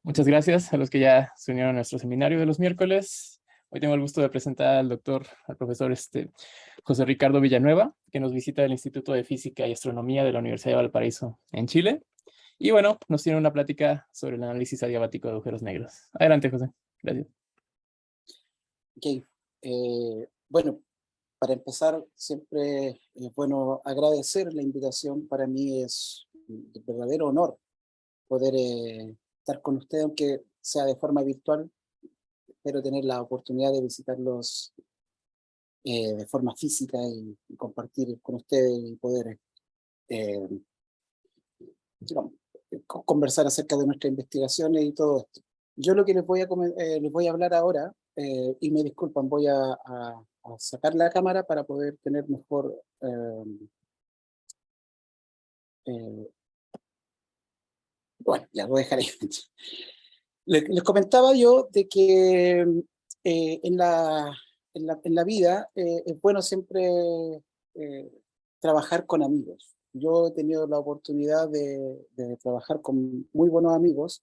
Muchas gracias a los que ya se unieron a nuestro seminario de los miércoles. Hoy tengo el gusto de presentar al profesor José Ricardo Villanueva, que nos visita del Instituto de Física y Astronomía de la Universidad de Valparaíso, en Chile. Y bueno, nos tiene una plática sobre el análisis adiabático de agujeros negros. Adelante, José. Gracias. Ok. Bueno, para empezar, siempre es bueno agradecer la invitación. Para mí es un verdadero honor poder estar con ustedes, aunque sea de forma virtual. Espero tener la oportunidad de visitarlos de forma física y compartir con ustedes y poder eh, digamos, conversar acerca de nuestras investigaciones y todo esto. Yo lo que les voy a hablar ahora, y me disculpan, voy a sacar la cámara para poder tener mejor... bueno, ya lo dejaré. Les comentaba yo de que en la vida es bueno siempre eh, trabajar con amigos. Yo he tenido la oportunidad de trabajar con muy buenos amigos.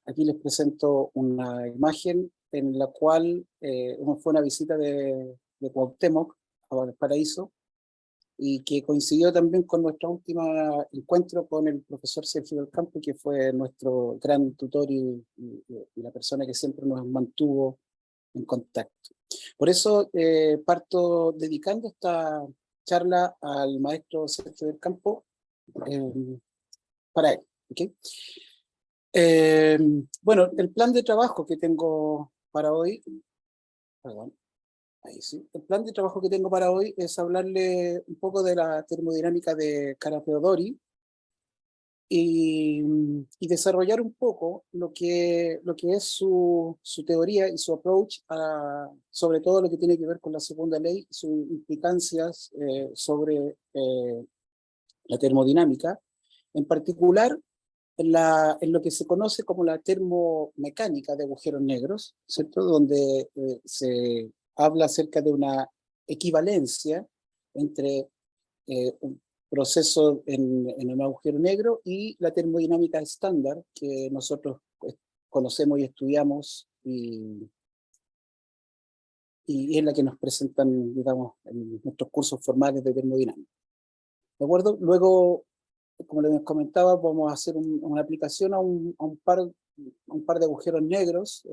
Aquí les presento una imagen en la cual fue una visita de Cuauhtémoc a Valparaíso, y que coincidió también con nuestro último encuentro con el profesor Sergio del Campo, que fue nuestro gran tutor y la persona que siempre nos mantuvo en contacto. Por eso parto dedicando esta charla al maestro Sergio del Campo, eh, para él. ¿Okay? Bueno, el plan de trabajo que tengo para hoy, perdón, ahí sí. El plan de trabajo que tengo para hoy es hablarle un poco de la termodinámica de Cara-Teodori y desarrollar un poco lo que es su teoría y su approach, sobre todo lo que tiene que ver con la segunda ley y sus implicancias sobre la termodinámica, en particular en lo que se conoce como la termomecánica de agujeros negros, ¿cierto? Donde se habla acerca de una equivalencia entre un proceso en un agujero negro y la termodinámica estándar que nosotros conocemos y estudiamos, y es la que nos presentan, digamos, en nuestros cursos formales de termodinámica. ¿De acuerdo? Luego, como les comentaba, vamos a hacer una aplicación a un par de agujeros negros,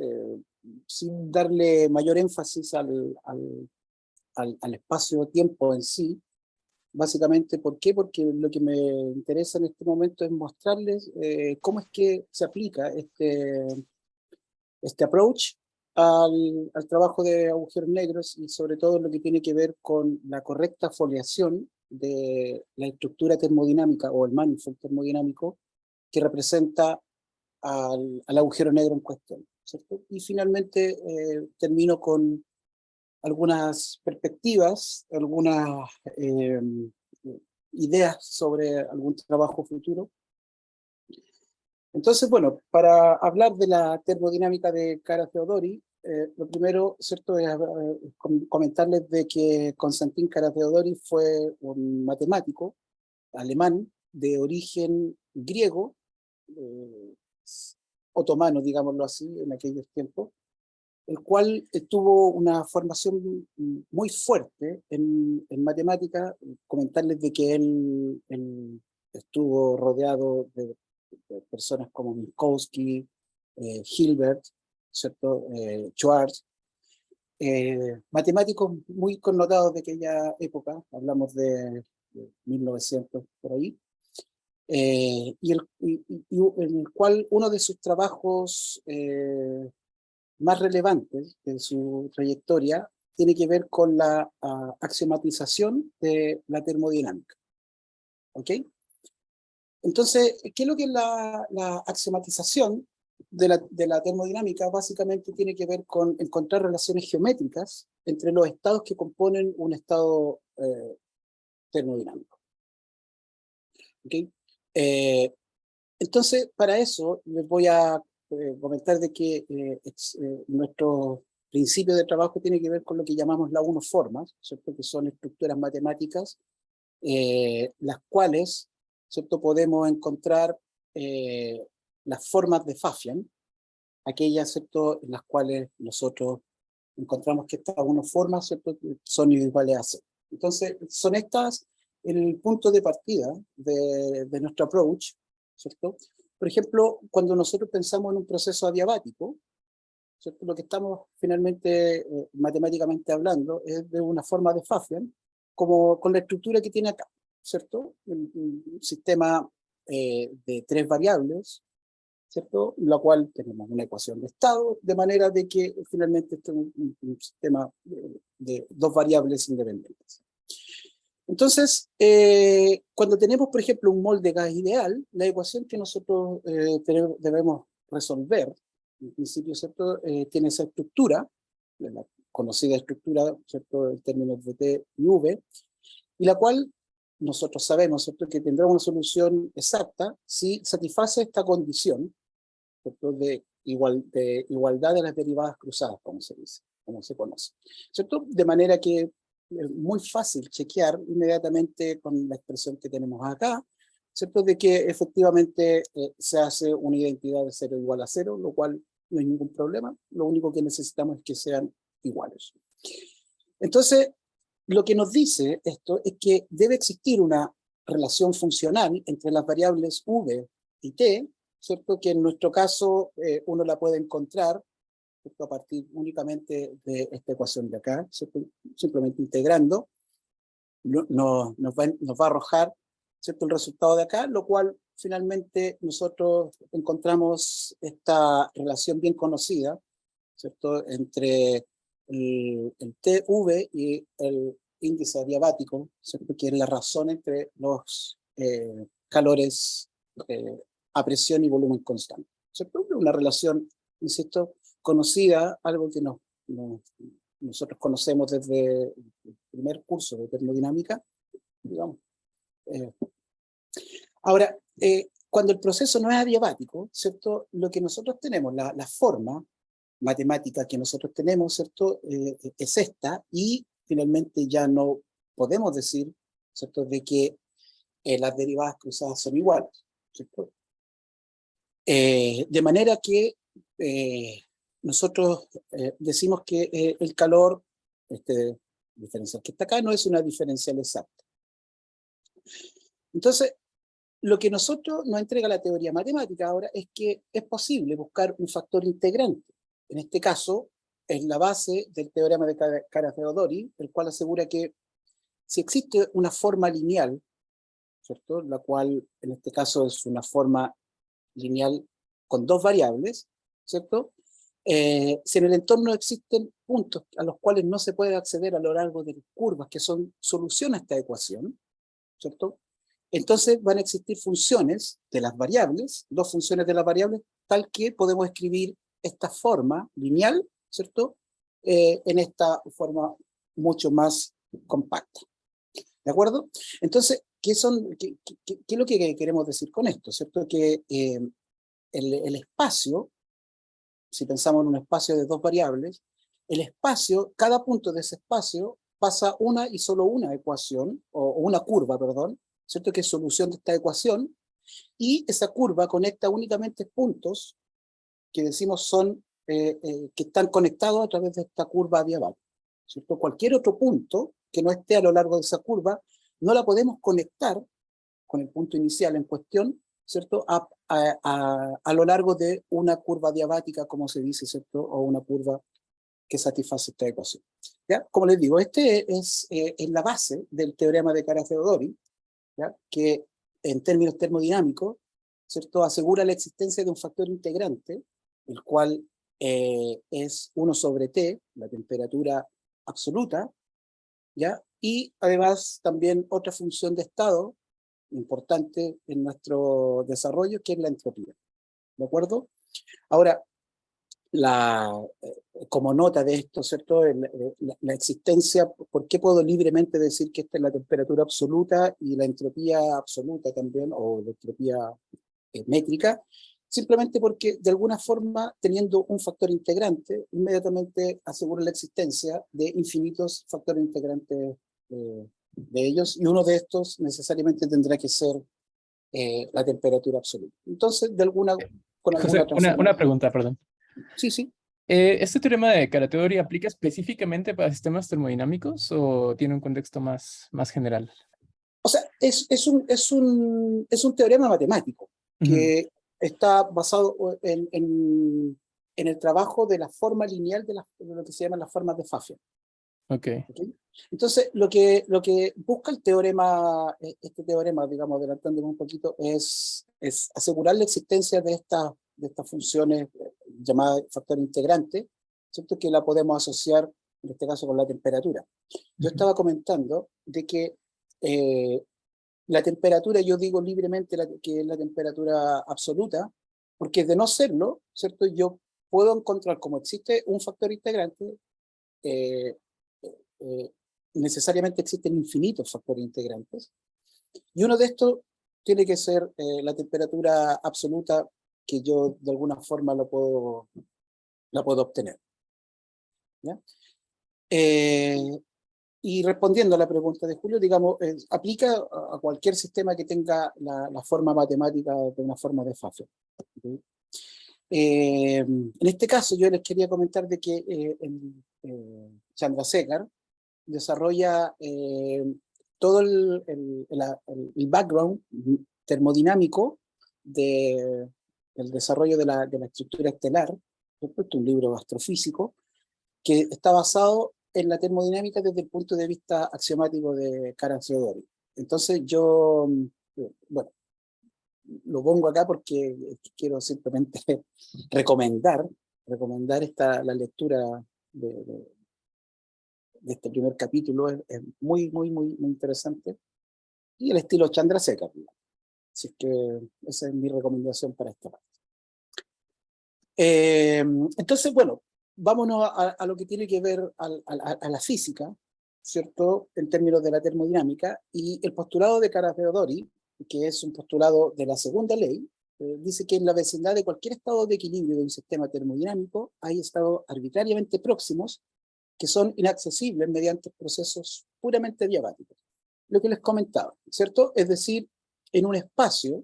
sin darle mayor énfasis al espacio-tiempo en sí. Básicamente, ¿por qué? Porque lo que me interesa en este momento es mostrarles cómo es que se aplica este approach al trabajo de agujeros negros, y sobre todo lo que tiene que ver con la correcta foliación de la estructura termodinámica o el manifold termodinámico que representa al agujero negro en cuestión, ¿cierto? Y finalmente termino con algunas perspectivas, algunas ideas sobre algún trabajo futuro. Entonces, bueno, para hablar de la termodinámica de Cara-Teodori, lo primero, ¿cierto?, es comentarles de que Konstantin Cara-Teodori fue un matemático alemán de origen griego, eh, otomano, digámoslo así, en aquellos tiempos, el cual tuvo una formación muy fuerte en matemática. Comentarles de que él estuvo rodeado de personas como Minkowski, Hilbert, ¿cierto? Schwarz, matemáticos muy connotados de aquella época, hablamos de 1900 por ahí, en el cual uno de sus trabajos más relevantes de su trayectoria tiene que ver con la axiomatización de la termodinámica. ¿Ok? Entonces, ¿qué es lo que es la axiomatización de la termodinámica? Básicamente tiene que ver con encontrar relaciones geométricas entre los estados que componen un estado termodinámico. ¿Ok? Entonces, para eso les voy a comentar de que nuestro principio de trabajo tiene que ver con lo que llamamos las unoformas, ¿cierto? Que son estructuras matemáticas, las cuales, ¿cierto?, podemos encontrar las formas de Pfaffian, aquellas, ¿cierto?, en las cuales nosotros encontramos que estas unas formas, ¿cierto?, son iguales a cero. Entonces, son estas el punto de partida de nuestro approach, ¿cierto? Por ejemplo, cuando nosotros pensamos en un proceso adiabático, ¿cierto?, lo que estamos finalmente matemáticamente hablando es de una forma de Pfaffian, como con la estructura que tiene acá, ¿cierto? Un sistema de 3 variables, ¿cierto? La cual tenemos una ecuación de estado, de manera de que finalmente este es un sistema de 2 variables independientes. Entonces, cuando tenemos, por ejemplo, un mol de gas ideal, la ecuación que nosotros debemos resolver, en principio, ¿cierto?, tiene esa estructura, la conocida estructura, ¿cierto?, en términos de T y V, y la cual nosotros sabemos, ¿cierto?, que tendrá una solución exacta si satisface esta condición, ¿cierto?, de igualdad de las derivadas cruzadas, como se dice, como se conoce, ¿cierto? De manera que es muy fácil chequear inmediatamente con la expresión que tenemos acá, ¿cierto?, de que efectivamente se hace una identidad de 0 igual a 0, lo cual no hay ningún problema, lo único que necesitamos es que sean iguales. Entonces, lo que nos dice esto es que debe existir una relación funcional entre las variables v y t, ¿cierto?, que en nuestro caso uno la puede encontrar, ¿cierto?, a partir únicamente de esta ecuación de acá, ¿cierto?, simplemente integrando, nos va a arrojar, ¿cierto?, el resultado de acá, lo cual finalmente nosotros encontramos esta relación bien conocida, ¿cierto?, entre el TV y el índice adiabático, ¿cierto?, que es la razón entre los calores a presión y volumen constante, ¿cierto? Una relación, insisto, conocida, algo que nosotros conocemos desde el primer curso de termodinámica, digamos. Ahora, cuando el proceso no es adiabático, ¿cierto?, lo que nosotros tenemos, la forma matemática que nosotros tenemos, ¿cierto?, es esta, y finalmente ya no podemos decir, ¿cierto?, de que las derivadas cruzadas son iguales, ¿cierto? De manera que nosotros decimos que el calor, este diferencial que está acá, no es una diferencial exacta. Entonces, lo que nos entrega la teoría matemática ahora es que es posible buscar un factor integrante. En este caso, es la base del teorema de Kara-Theodori, el cual asegura que si existe una forma lineal, ¿cierto?, la cual en este caso es una forma lineal con 2 variables, ¿cierto?, si en el entorno existen puntos a los cuales no se puede acceder a lo largo de curvas que son solución a esta ecuación, ¿cierto?, entonces van a existir funciones de las variables, 2 funciones de las variables, tal que podemos escribir esta forma lineal, ¿cierto?, en esta forma mucho más compacta. ¿De acuerdo? Entonces, ¿qué es lo que queremos decir con esto? ¿Cierto? Que el espacio, si pensamos en un espacio de 2 variables, el espacio, cada punto de ese espacio pasa una y solo una ecuación, o una curva, perdón, ¿cierto?, que es solución de esta ecuación, y esa curva conecta únicamente puntos que decimos son, que están conectados a través de esta curva adiabática, ¿cierto? Cualquier otro punto que no esté a lo largo de esa curva, no la podemos conectar con el punto inicial en cuestión, ¿cierto?, a lo largo de una curva adiabática, como se dice, ¿cierto?, o una curva que satisface esta ecuación. ¿Ya? Como les digo, este es la base del teorema de Kara-Theodori, ¿ya?, que en términos termodinámicos, ¿cierto?, asegura la existencia de un factor integrante, el cual es 1 sobre T, la temperatura absoluta, ¿ya?, y además también otra función de estado importante en nuestro desarrollo, que es la entropía. ¿De acuerdo? Ahora, como nota de esto, ¿cierto?, la existencia, ¿por qué puedo libremente decir que esta es la temperatura absoluta y la entropía absoluta también, o la entropía métrica? Simplemente porque, de alguna forma, teniendo un factor integrante, inmediatamente asegura la existencia de infinitos factores integrantes de ellos, y uno de estos necesariamente tendrá que ser la temperatura absoluta. Entonces, de alguna con alguna José, una transformación. pregunta, perdón. Sí, sí. ¿Este teorema de Carathéori aplica específicamente para sistemas termodinámicos o tiene un contexto más general? O sea, es un teorema matemático Ujú. que está basado en el trabajo de la forma lineal de lo que se llaman las formas de Pfaffer. Ok. ¿Ok? Entonces, lo que busca el teorema, este teorema, digamos, adelantándome un poquito, es asegurar la existencia de estas funciones llamadas factor integrante, ¿cierto? Que la podemos asociar, en este caso, con la temperatura. Yo Ujú. estaba comentando de que eh, la temperatura, yo digo libremente que es la temperatura absoluta, porque de no serlo, ¿cierto? Yo puedo encontrar, como existe un factor integrante, eh, eh, necesariamente existen infinitos factores integrantes, y uno de estos tiene que ser la temperatura absoluta que yo de alguna forma la puedo obtener. ¿Ya? Eh, y respondiendo a la pregunta de Julio, digamos, aplica a cualquier sistema que tenga la forma matemática de una forma de Pfaffer. ¿Okay? En este caso, yo les quería comentar de que Chandrasekhar desarrolla todo el background termodinámico del desarrollo de la estructura estelar, ¿cierto? Un libro astrofísico que está basado en la termodinámica desde el punto de vista axiomático de Karan-Theodori. Entonces yo, bueno, lo pongo acá porque quiero simplemente recomendar, la lectura de este primer capítulo. Es muy, muy, muy, muy interesante. Y el estilo Chandrasekhar. Así es que esa es mi recomendación para esta parte. Entonces, bueno, vámonos a lo que tiene que ver a la física, ¿cierto? En términos de la termodinámica. Y el postulado de Carathéori, que es un postulado de la segunda ley, dice que en la vecindad de cualquier estado de equilibrio de un sistema termodinámico hay estados arbitrariamente próximos que son inaccesibles mediante procesos puramente diabáticos. Lo que les comentaba, ¿cierto? Es decir, en un espacio,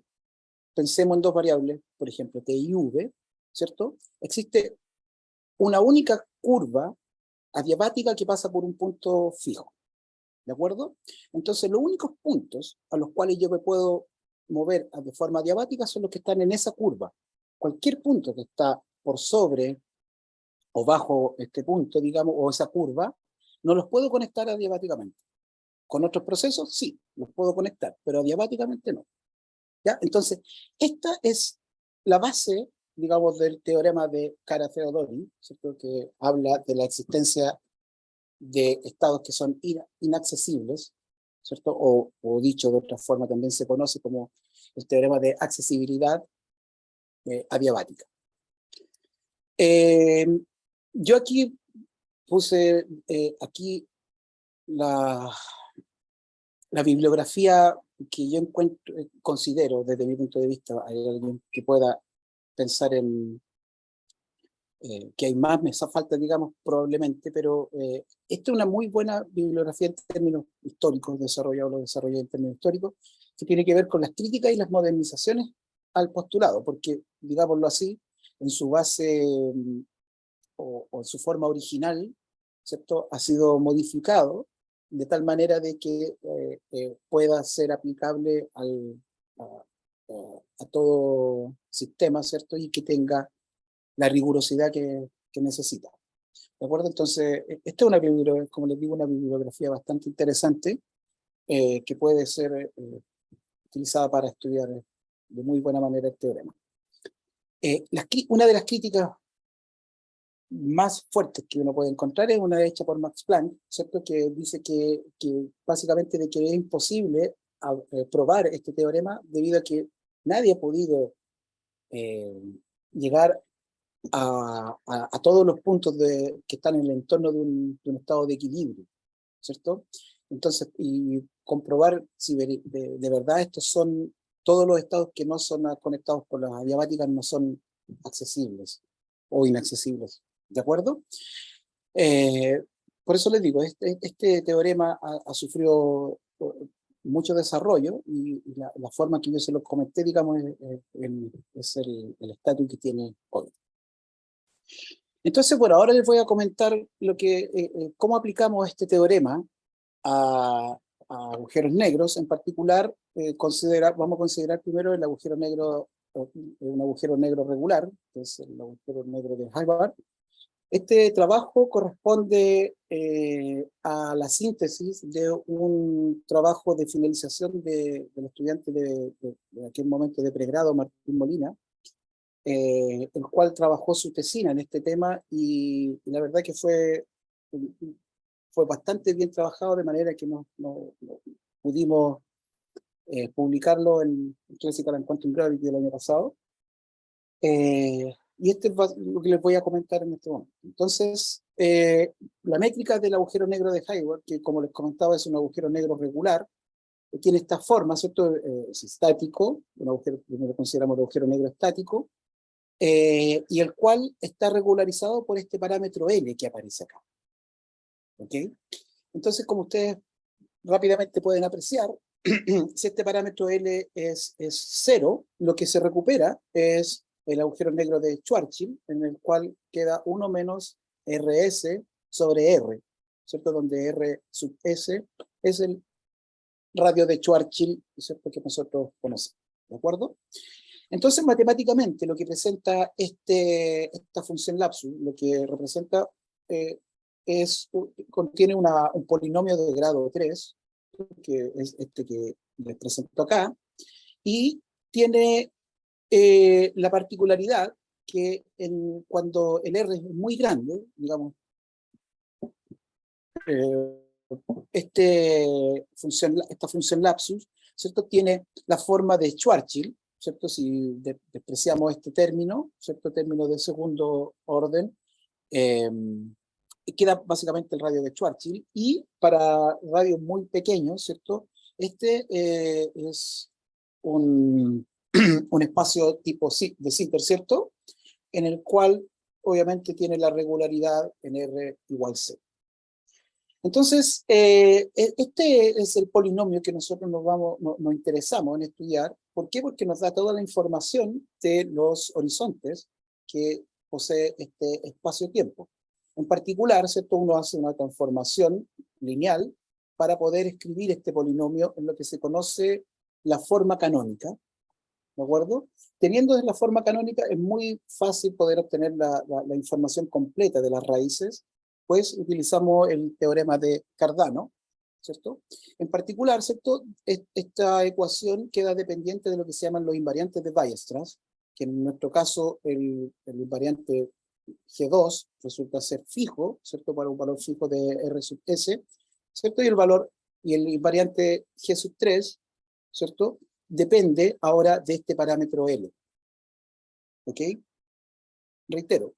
pensemos en dos variables, por ejemplo, t y v, ¿cierto? Existe una única curva adiabática que pasa por un punto fijo, ¿de acuerdo? Entonces, los únicos puntos a los cuales yo me puedo mover de forma adiabática son los que están en esa curva. Cualquier punto que está por sobre o bajo este punto, digamos, o esa curva, no los puedo conectar adiabáticamente. Con otros procesos, sí, los puedo conectar, pero adiabáticamente no. ¿Ya? Entonces, esta es la base, digamos, del teorema de Carathéori, ¿cierto? Que habla de la existencia de estados que son inaccesibles, ¿cierto? O dicho de otra forma, también se conoce como el teorema de accesibilidad adiabática. Eh, yo aquí puse aquí la, la bibliografía que yo encuentro, considero desde mi punto de vista. Hay alguien que pueda pensar en que hay más, me hace falta, digamos, probablemente, pero esta es una muy buena bibliografía en términos históricos, lo desarrollado en términos históricos, que tiene que ver con las críticas y las modernizaciones al postulado, porque, digámoslo así, en su base o en su forma original, ¿cierto? Ha sido modificado de tal manera de que pueda ser aplicable a todo sistema, ¿cierto? Y que tenga la rigurosidad que necesita. ¿De acuerdo? Entonces, esta es como les digo, una bibliografía bastante interesante que puede ser utilizada para estudiar de muy buena manera el teorema. Una de las críticas más fuertes que uno puede encontrar es una hecha por Max Planck, ¿cierto? Que dice que básicamente de que es imposible probar este teorema debido a que nadie ha podido eh, llegar a todos los puntos que están en el entorno de un estado de equilibrio, ¿cierto? Entonces, y comprobar si de verdad estos son todos los estados que no son conectados por las adiabáticas no son accesibles o inaccesibles, ¿de acuerdo? Eh, por eso les digo, este teorema ha sufrido mucho desarrollo, y la forma que yo se lo comenté, digamos, es el estatus que tiene hoy. Entonces, bueno, ahora les voy a comentar cómo aplicamos este teorema a agujeros negros. En particular, vamos a considerar primero el agujero negro, un agujero negro regular, que es el agujero negro de Hilbert. Este trabajo corresponde a la síntesis de un trabajo de finalización del estudiante de aquel momento de pregrado, Martín Molina, el cual trabajó su tesina en este tema, y la verdad que fue bastante bien trabajado, de manera que no pudimos publicarlo en Classical and Quantum Gravity el año pasado. Y este es lo que les voy a comentar en este momento. Entonces, la métrica del agujero negro de Hayward, que como les comentaba es un agujero negro regular, tiene esta forma, ¿cierto? Es estático, primero consideramos el agujero negro estático, y el cual está regularizado por este parámetro L que aparece acá. ¿Ok? Entonces, como ustedes rápidamente pueden apreciar, si este parámetro L es 0, lo que se recupera es el agujero negro de Schwarzschild, en el cual queda 1 menos Rs sobre R, ¿cierto? Donde R sub S es el radio de Schwarzschild, ¿cierto? Que nosotros conocemos, ¿de acuerdo? Entonces, matemáticamente, lo que presenta esta función lapsus, lo que representa contiene un polinomio de grado 3, que es este que les presento acá, y tiene la particularidad que cuando el R es muy grande, digamos, esta función lapsus, ¿cierto? Tiene la forma de Schwarzschild, ¿cierto? Si despreciamos este término, ¿cierto? Término de segundo orden, queda básicamente el radio de Schwarzschild, y para radios muy pequeños, ¿cierto? Este es un espacio tipo de Sitter, ¿cierto? En el cual obviamente tiene la regularidad en R igual C. Entonces, este es el polinomio que nosotros nos interesamos en estudiar. ¿Por qué? Porque nos da toda la información de los horizontes que posee este espacio-tiempo. En particular, ¿cierto? Uno hace una transformación lineal para poder escribir este polinomio en lo que se conoce la forma canónica, ¿de acuerdo? Teniendo la forma canónica es muy fácil poder obtener la información completa de las raíces, pues utilizamos el teorema de Cardano, ¿cierto? En particular, ¿cierto? Esta ecuación queda dependiente de lo que se llaman los invariantes de Weierstrass, que en nuestro caso el invariante G2 resulta ser fijo, ¿cierto? Para un valor fijo de R sub S, ¿cierto? Y el invariante G sub 3, ¿cierto? Depende ahora de este parámetro L. ¿Ok? Reitero,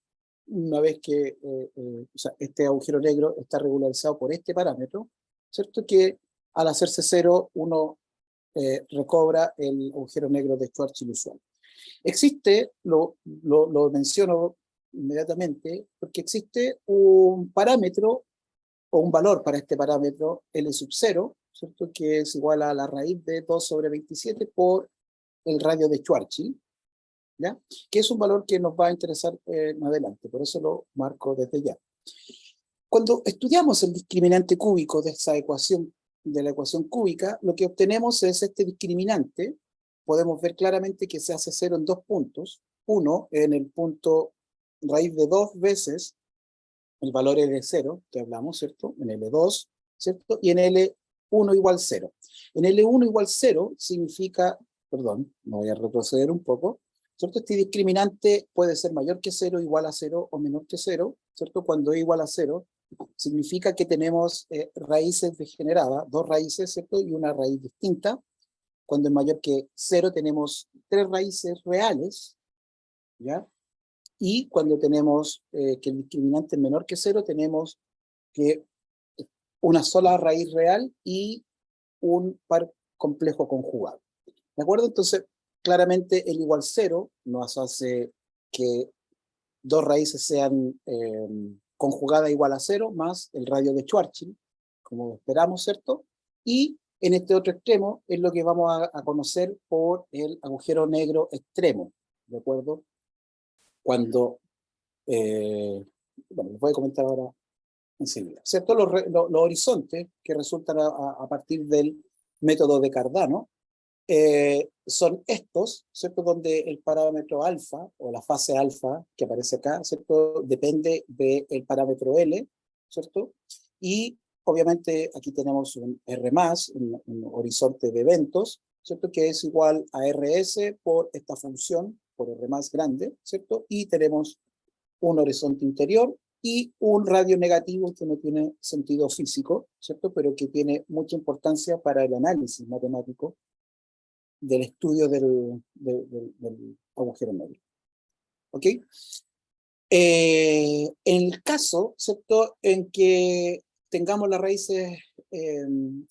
una vez que o sea, este agujero negro está regularizado por este parámetro, ¿cierto? Que al hacerse 0, uno recobra el agujero negro de Schwarzschild usual. Existe, lo menciono inmediatamente, porque existe un parámetro o un valor para este parámetro L sub 0, ¿cierto? Que es igual a la raíz de 2 sobre 27 por el radio de Schwarzschild, ¿ya? Que es un valor que nos va a interesar más adelante, por eso lo marco desde ya. Cuando estudiamos el discriminante cúbico de esa ecuación, de la ecuación cúbica, lo que obtenemos es este discriminante. Podemos ver claramente que se hace 0 en 2 puntos. Uno, en el punto raíz de 2 veces el valor L0, que hablamos, ¿cierto? En L2, ¿cierto? Y en L1 igual 0. En L1 igual 0 significa, perdón, me voy a retroceder un poco, ¿cierto? Este discriminante puede ser mayor que 0, igual a 0 o menor que 0, ¿cierto? Cuando es igual a 0, significa que tenemos raíces degeneradas, 2 raíces, ¿cierto? Y una raíz distinta. Cuando es mayor que 0 tenemos 3 raíces reales, ¿ya? Y cuando tenemos que el discriminante es menor que 0, tenemos que una sola raíz real y un par complejo conjugado. ¿De acuerdo? Entonces, claramente el igual 0 nos hace que 2 raíces sean conjugadas igual a 0, más el radio de Schwarzschild, como esperamos, ¿cierto? Y en este otro extremo es lo que vamos a conocer por el agujero negro extremo, ¿de acuerdo? Cuando, bueno, les voy a comentar ahora enseguida, ¿cierto? Los horizontes que resultan a partir del método de Cardano son estos, ¿cierto? Donde el parámetro alfa o la fase alfa que aparece acá, ¿cierto? Depende del parámetro L, ¿cierto? Y obviamente aquí tenemos un R+, un horizonte de eventos, ¿cierto? Que es igual a RS por esta función, por R más grande, ¿cierto? Y tenemos un horizonte interior y un radio negativo que no tiene sentido físico, ¿cierto? Pero que tiene mucha importancia para el análisis matemático del estudio del agujero negro. ¿Ok? En el caso, ¿cierto?, en que tengamos las raíces, el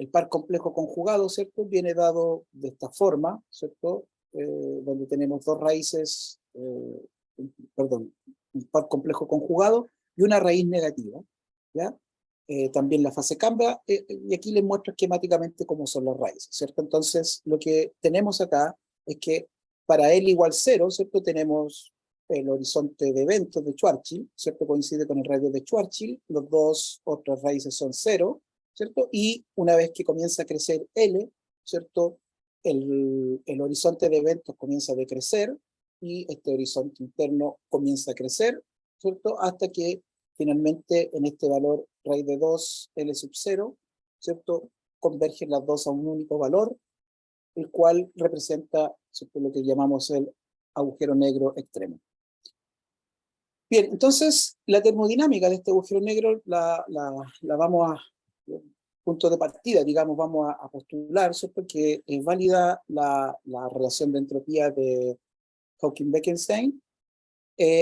par complejo conjugado, ¿cierto?, viene dado de esta forma, ¿cierto?, donde tenemos dos raíces, perdón, un par complejo conjugado y una raíz negativa, ¿ya? También la fase cambia, y aquí les muestro esquemáticamente cómo son las raíces, ¿cierto? Entonces, lo que tenemos acá es que para L igual 0, ¿cierto? Tenemos el horizonte de eventos de Schwarzschild, ¿cierto? Coincide con el radio de Schwarzschild, los dos otras raíces son 0, ¿cierto? Y una vez que comienza a crecer L, ¿cierto? El horizonte de eventos comienza a decrecer y este horizonte interno comienza a crecer, ¿cierto? Hasta que finalmente en este valor raíz de 2, L sub 0, ¿cierto? Convergen las dos a un único valor, el cual representa, ¿cierto?, lo que llamamos el agujero negro extremo. Bien, entonces la termodinámica de este agujero negro la vamos a, punto de partida, digamos, vamos a postular, ¿cierto?, que es válida la relación de entropía de Hawking-Bekenstein,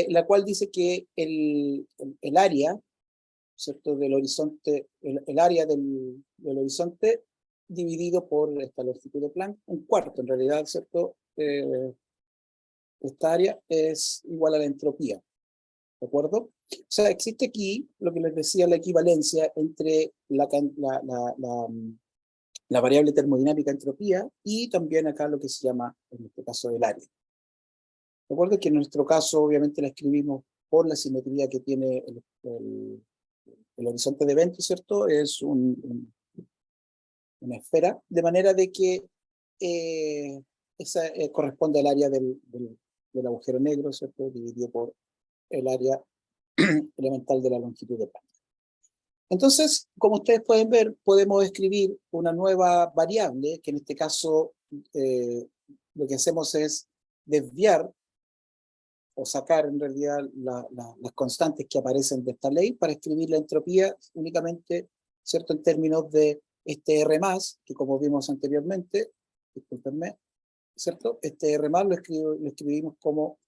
la cual dice que el área, ¿cierto?, del horizonte, el área del horizonte dividido por esta longitud de Planck, un cuarto en realidad, ¿cierto? Esta área es igual a la entropía, ¿de acuerdo? O sea, existe aquí lo que les decía, la equivalencia entre la variable termodinámica entropía y también acá lo que se llama, en este caso, el área. ¿De acuerdo? Que en nuestro caso, obviamente, la escribimos por la simetría que tiene el horizonte de eventos, ¿cierto? Es una esfera, de manera de que esa corresponde al área del agujero negro, ¿cierto? Dividido por el área elemental de la longitud de Planck. Entonces, como ustedes pueden ver, podemos escribir una nueva variable, que en este caso lo que hacemos es desviar o sacar en realidad las constantes que aparecen de esta ley para escribir la entropía únicamente, ¿cierto?, en términos de este R+, que como vimos anteriormente, discúlpenme, ¿cierto? Este R+, lo escribimos como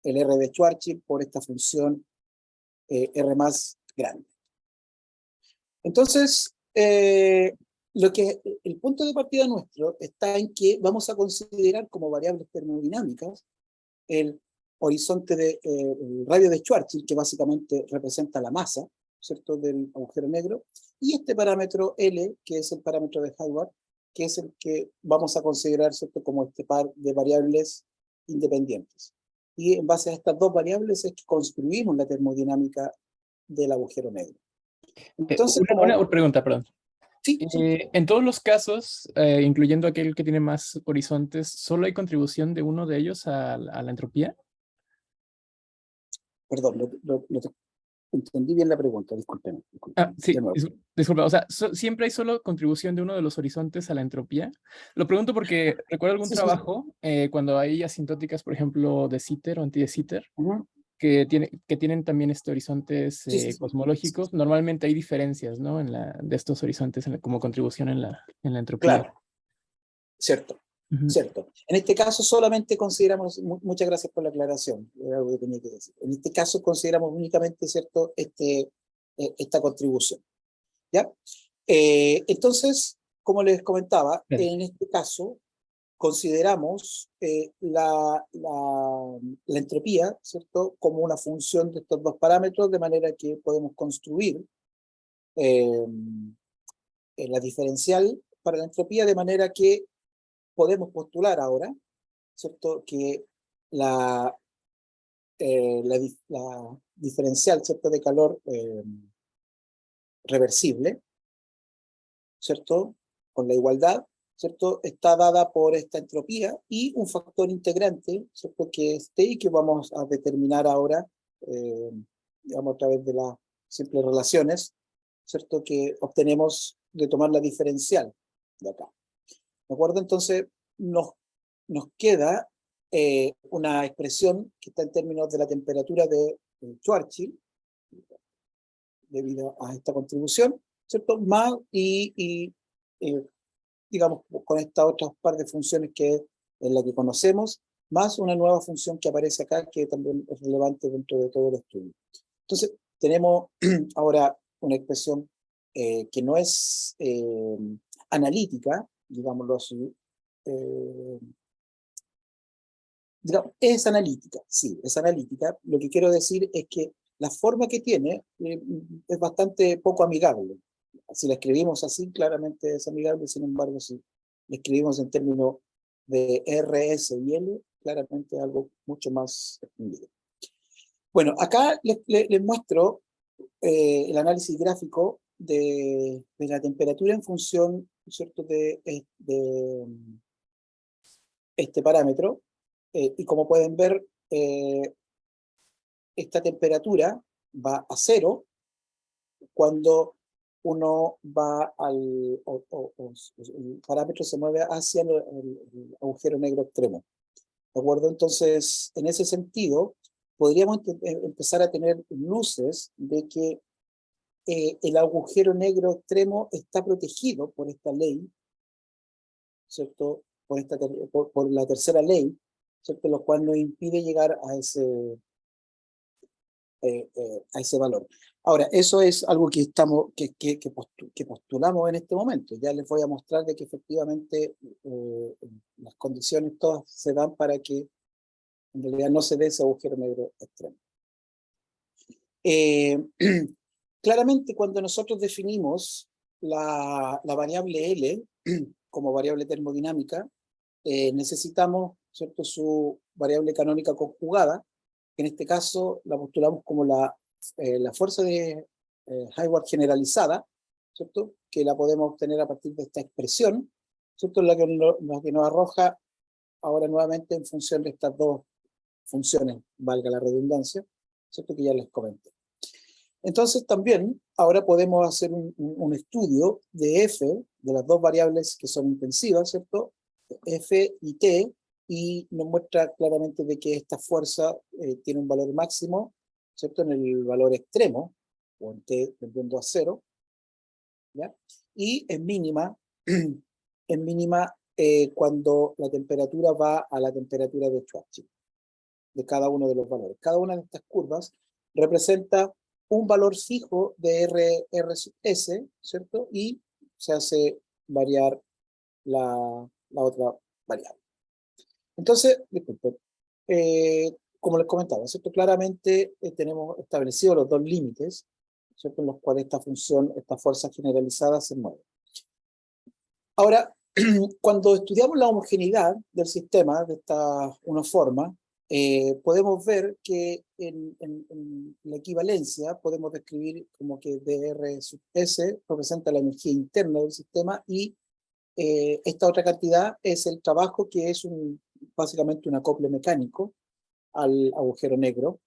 el R de Schwarzschild por esta función R+ grande. Entonces, el punto de partida nuestro está en que vamos a considerar como variables termodinámicas el horizonte el radio de Schwarzschild, que básicamente representa la masa, ¿cierto?, del agujero negro, y este parámetro L, que es el parámetro de Hayward, que es el que vamos a considerar, ¿cierto?, como este par de variables independientes. Y en base a estas dos variables es que construimos la termodinámica del agujero negro. Entonces, una pregunta, perdón. Sí, sí. En todos los casos, incluyendo aquel que tiene más horizontes, ¿solo hay contribución de uno de ellos a la entropía? Perdón, entendí bien la pregunta, discúlpeme. Sí, De nuevo. disculpa, o sea, ¿siempre hay solo contribución de uno de los horizontes a la entropía? Lo pregunto porque recuerdo algún Sí, sí. trabajo, cuando hay asintóticas, por ejemplo, de Sitter o anti de Sitter, Uh-huh. que tienen también horizontes Sí. cosmológicos. Normalmente hay diferencias, ¿no?, de estos horizontes como contribución en la entropía. Claro, cierto. Ujú. Cierto. En este caso solamente consideramos, muchas gracias por la aclaración, era algo que tenía que decir. En este caso consideramos únicamente, ¿cierto?, esta contribución. ¿Ya? Entonces, como les comentaba, Bien. en este caso consideramos la entropía, ¿cierto?, como una función de estos dos parámetros, de manera que podemos construir la diferencial para la entropía, de manera que podemos postular ahora, ¿cierto?, que la, la diferencial, ¿cierto?, de calor reversible, ¿cierto?, con la igualdad, ¿cierto?, está dada por esta entropía y un factor integrante, ¿cierto?, que es T y que vamos a determinar ahora, digamos, a través de las simples relaciones, ¿cierto?, que obtenemos de tomar la diferencial de acá. ¿De acuerdo? Entonces, nos queda una expresión que está en términos de la temperatura de Schwarzschild, debido a esta contribución, ¿cierto? Más digamos, con esta otra par de funciones que es la que conocemos, más una nueva función que aparece acá, que también es relevante dentro de todo el estudio. Entonces, tenemos ahora una expresión que no es analítica, digámoslo así, digamos, es analítica, sí, es analítica. Lo que quiero decir es que la forma que tiene es bastante poco amigable. Si la escribimos así, claramente es amigable, sin embargo, si la escribimos en términos de R, S y L, claramente es algo mucho más extendido. Bueno, acá les muestro el análisis gráfico de la temperatura en función, ¿cierto?, de este parámetro. Y como pueden ver, esta temperatura va a cero cuando uno va el parámetro se mueve hacia el agujero negro extremo. ¿De acuerdo? Entonces, en ese sentido, podríamos empezar a tener luces de que el agujero negro extremo está protegido por esta ley, ¿cierto? Por la tercera ley, ¿cierto? Lo cual nos impide llegar a ese valor. Ahora, eso es algo que postulamos en este momento. Ya les voy a mostrar de que efectivamente las condiciones todas se dan para que en realidad no se dé ese agujero negro extremo. Claramente, cuando nosotros definimos la variable L como variable termodinámica, necesitamos, ¿cierto?, su variable canónica conjugada. En este caso la postulamos como la fuerza de Hayward generalizada, ¿cierto?, que la podemos obtener a partir de esta expresión, ¿cierto?, la que nos arroja ahora nuevamente en función de estas dos funciones, valga la redundancia, ¿cierto?, que ya les comenté. Entonces también ahora podemos hacer un estudio de F, de las dos variables que son intensivas, ¿cierto?, F y T, y nos muestra claramente de que esta fuerza tiene un valor máximo, ¿cierto?, en el valor extremo, o en T tendiendo a cero, ¿ya? Y es mínima, es mínima cuando la temperatura va a la temperatura de Schwarzschild, de cada uno de los valores. Cada una de estas curvas representa un valor fijo de RS, ¿cierto? Y se hace variar la otra variable. Entonces, disculpen, como les comentaba, ¿cierto?, claramente tenemos establecidos los dos límites, ¿cierto?, en los cuales esta función, esta fuerza generalizada se mueve. Ahora, cuando estudiamos la homogeneidad del sistema de esta una forma, podemos ver que en la equivalencia podemos describir como que dr sub s representa la energía interna del sistema y esta otra cantidad es el trabajo, que es básicamente un acople mecánico al agujero negro.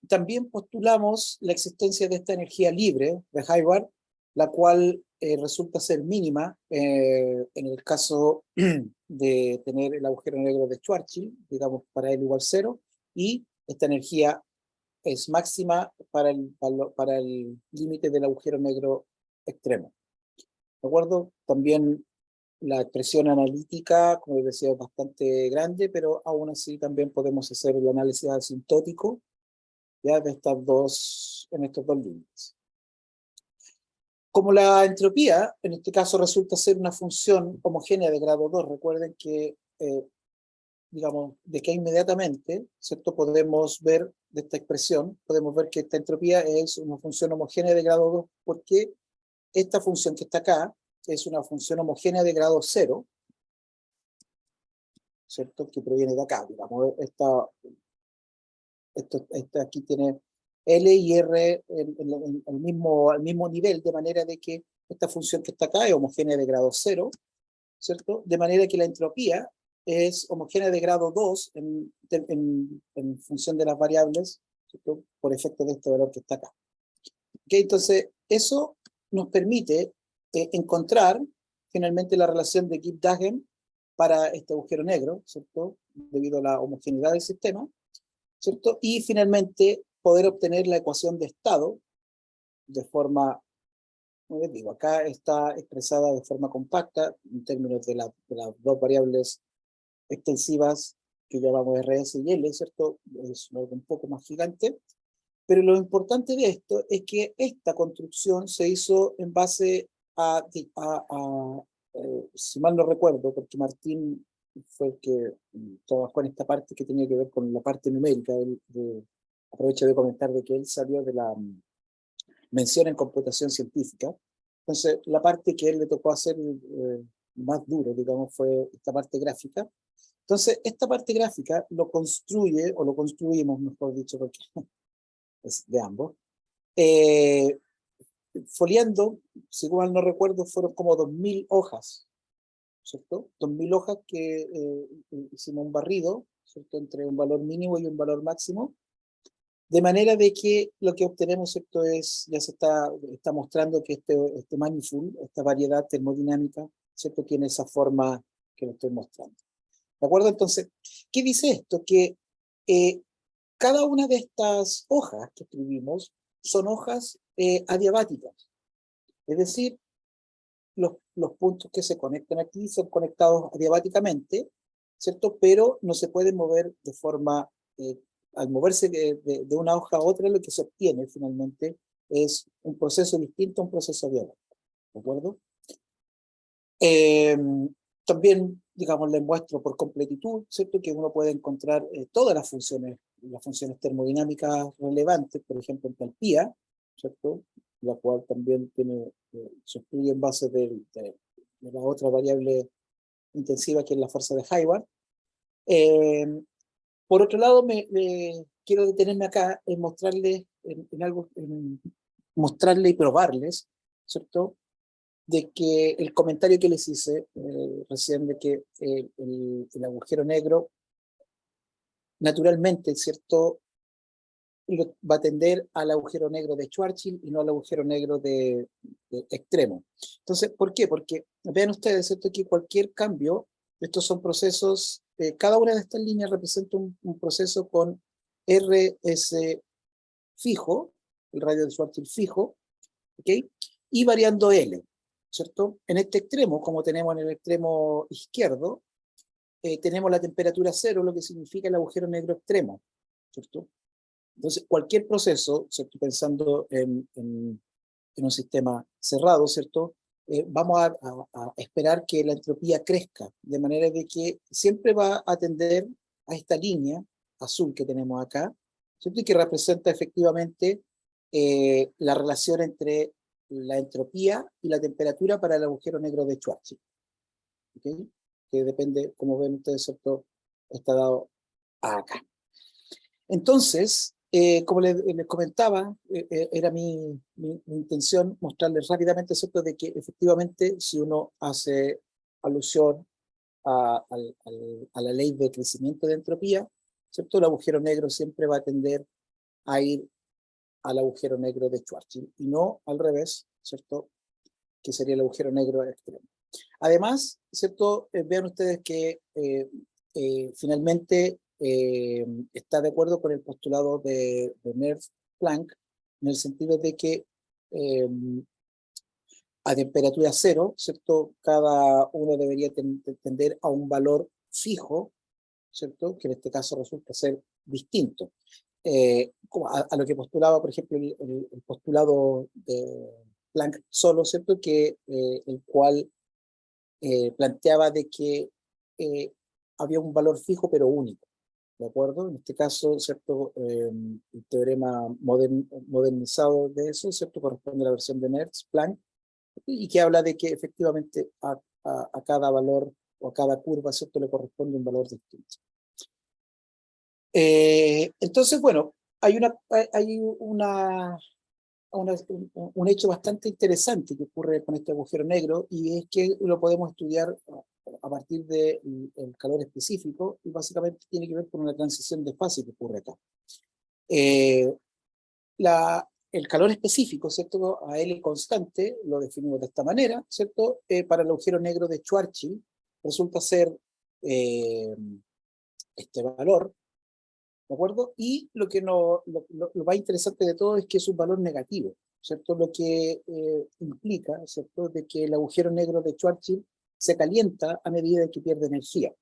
También postulamos la existencia de esta energía libre de Hayward, la cual resulta ser mínima en el caso de tener el agujero negro de Schwarzschild, digamos para L igual 0, y esta energía es máxima para el límite del agujero negro extremo. ¿De acuerdo? También la expresión analítica, como les decía, es bastante grande, pero aún así también podemos hacer el análisis asintótico ya de en estos dos límites. Como la entropía, en este caso, resulta ser una función homogénea de grado 2, recuerden que, digamos, de que inmediatamente, ¿cierto?, podemos ver de esta expresión, podemos ver que esta entropía es una función homogénea de grado 2, porque esta función que está acá es una función homogénea de grado 0, ¿cierto? Que proviene de acá, digamos, esta aquí tiene L y R al mismo nivel, de manera de que esta función que está acá es homogénea de grado 0, ¿cierto? De manera que la entropía es homogénea de grado 2 en función de las variables, ¿cierto? Por efecto de este valor que está acá. ¿Okay? Entonces, eso nos permite encontrar finalmente la relación de Gibbs-Dagen para este agujero negro, ¿cierto? Debido a la homogeneidad del sistema, ¿cierto? Y finalmente poder obtener la ecuación de estado de forma, como les digo, acá está expresada de forma compacta en términos de las dos variables extensivas que llamamos RS y L, ¿cierto? Es algo un poco más gigante. Pero lo importante de esto es que esta construcción se hizo en base si mal no recuerdo, porque Martín fue el que trabajó en esta parte que tenía que ver con la parte numérica. Aprovecho de comentar de que él salió de la mención en computación científica. Entonces, la parte que él le tocó hacer más duro, digamos, fue esta parte gráfica. Entonces, esta parte gráfica lo construye, o lo construimos, mejor dicho, porque es de ambos, foliando, si mal no recuerdo, fueron como 2000 hojas, ¿cierto? 2000 hojas que hicimos un barrido, ¿cierto? Entre un valor mínimo y un valor máximo, de manera de que lo que obtenemos, ¿cierto? Ya se está mostrando que este manifold, esta variedad termodinámica, ¿cierto? Tiene esa forma que lo estoy mostrando. ¿De acuerdo? Entonces, ¿qué dice esto? Que cada una de estas hojas que escribimos son hojas adiabáticas. Es decir, los puntos que se conectan aquí son conectados adiabáticamente, ¿cierto? Pero no se pueden mover de forma, al moverse de una hoja a otra, lo que se obtiene finalmente es un proceso distinto a un proceso adiabático. ¿De acuerdo? También, digamos, le muestro por completitud, ¿cierto? Que uno puede encontrar todas las funciones termodinámicas relevantes, por ejemplo, entalpía, ¿cierto? La cual también se estudia en base de la otra variable intensiva que es la fuerza de Hayward. Por otro lado, quiero detenerme acá en mostrarles mostrarles y probarles, ¿cierto? De que el comentario que les hice recién de que el agujero negro naturalmente, ¿cierto? Va a tender al agujero negro de Schwarzschild y no al agujero negro de extremo. Entonces, ¿por qué? Porque vean ustedes, ¿cierto? Que cualquier cambio, estos son procesos, cada una de estas líneas representa un proceso con RS fijo, el radio de Schwarzschild fijo, ¿ok? Y variando L, ¿cierto? En este extremo, como tenemos en el extremo izquierdo, tenemos la temperatura cero, lo que significa el agujero negro extremo, ¿cierto? Entonces, cualquier proceso, ¿cierto? Pensando en un sistema cerrado, ¿cierto? Vamos a esperar que la entropía crezca, de manera de que siempre va a tender a esta línea azul que tenemos acá, ¿cierto? Y que representa efectivamente la relación entre la entropía y la temperatura para el agujero negro de Schwarzschild, ¿okay? Que depende, como ven ustedes, ¿cierto? Está dado acá. Entonces, como les comentaba, era mi intención mostrarles rápidamente, ¿cierto?, de que efectivamente si uno hace alusión a la ley de crecimiento de entropía, ¿cierto?, el agujero negro siempre va a tender a ir al agujero negro de Schwarzschild y no al revés, ¿cierto?, que sería el agujero negro extremo. Además, ¿cierto?, vean ustedes que finalmente está de acuerdo con el postulado de Nernst-Planck, en el sentido de que a temperatura cero, ¿cierto?, cada uno debería tender a un valor fijo, ¿cierto?, que en este caso resulta ser distinto. Como a lo que postulaba, por ejemplo, el postulado de Planck solo, ¿cierto?, que el cual planteaba de que había un valor fijo pero único, ¿de acuerdo? En este caso, ¿cierto? El teorema modernizado de eso, ¿cierto? Corresponde a la versión de Nernst-Planck, y que habla de que efectivamente a cada valor o a cada curva, ¿cierto?, le corresponde un valor distinto. Entonces, bueno, hay un hecho bastante interesante que ocurre con este agujero negro, y es que lo podemos estudiar a partir del calor específico, y básicamente tiene que ver con una transición de fase que ocurre acá. El calor específico, ¿cierto?, a L constante, lo definimos de esta manera, ¿cierto? Para el agujero negro de Schwarzschild resulta ser este valor, ¿de acuerdo? Y lo que lo más interesante de todo es que es un valor negativo, ¿cierto? Lo que implica, ¿cierto?, de que el agujero negro de Schwarzschild se calienta a medida que pierde energía, ¿de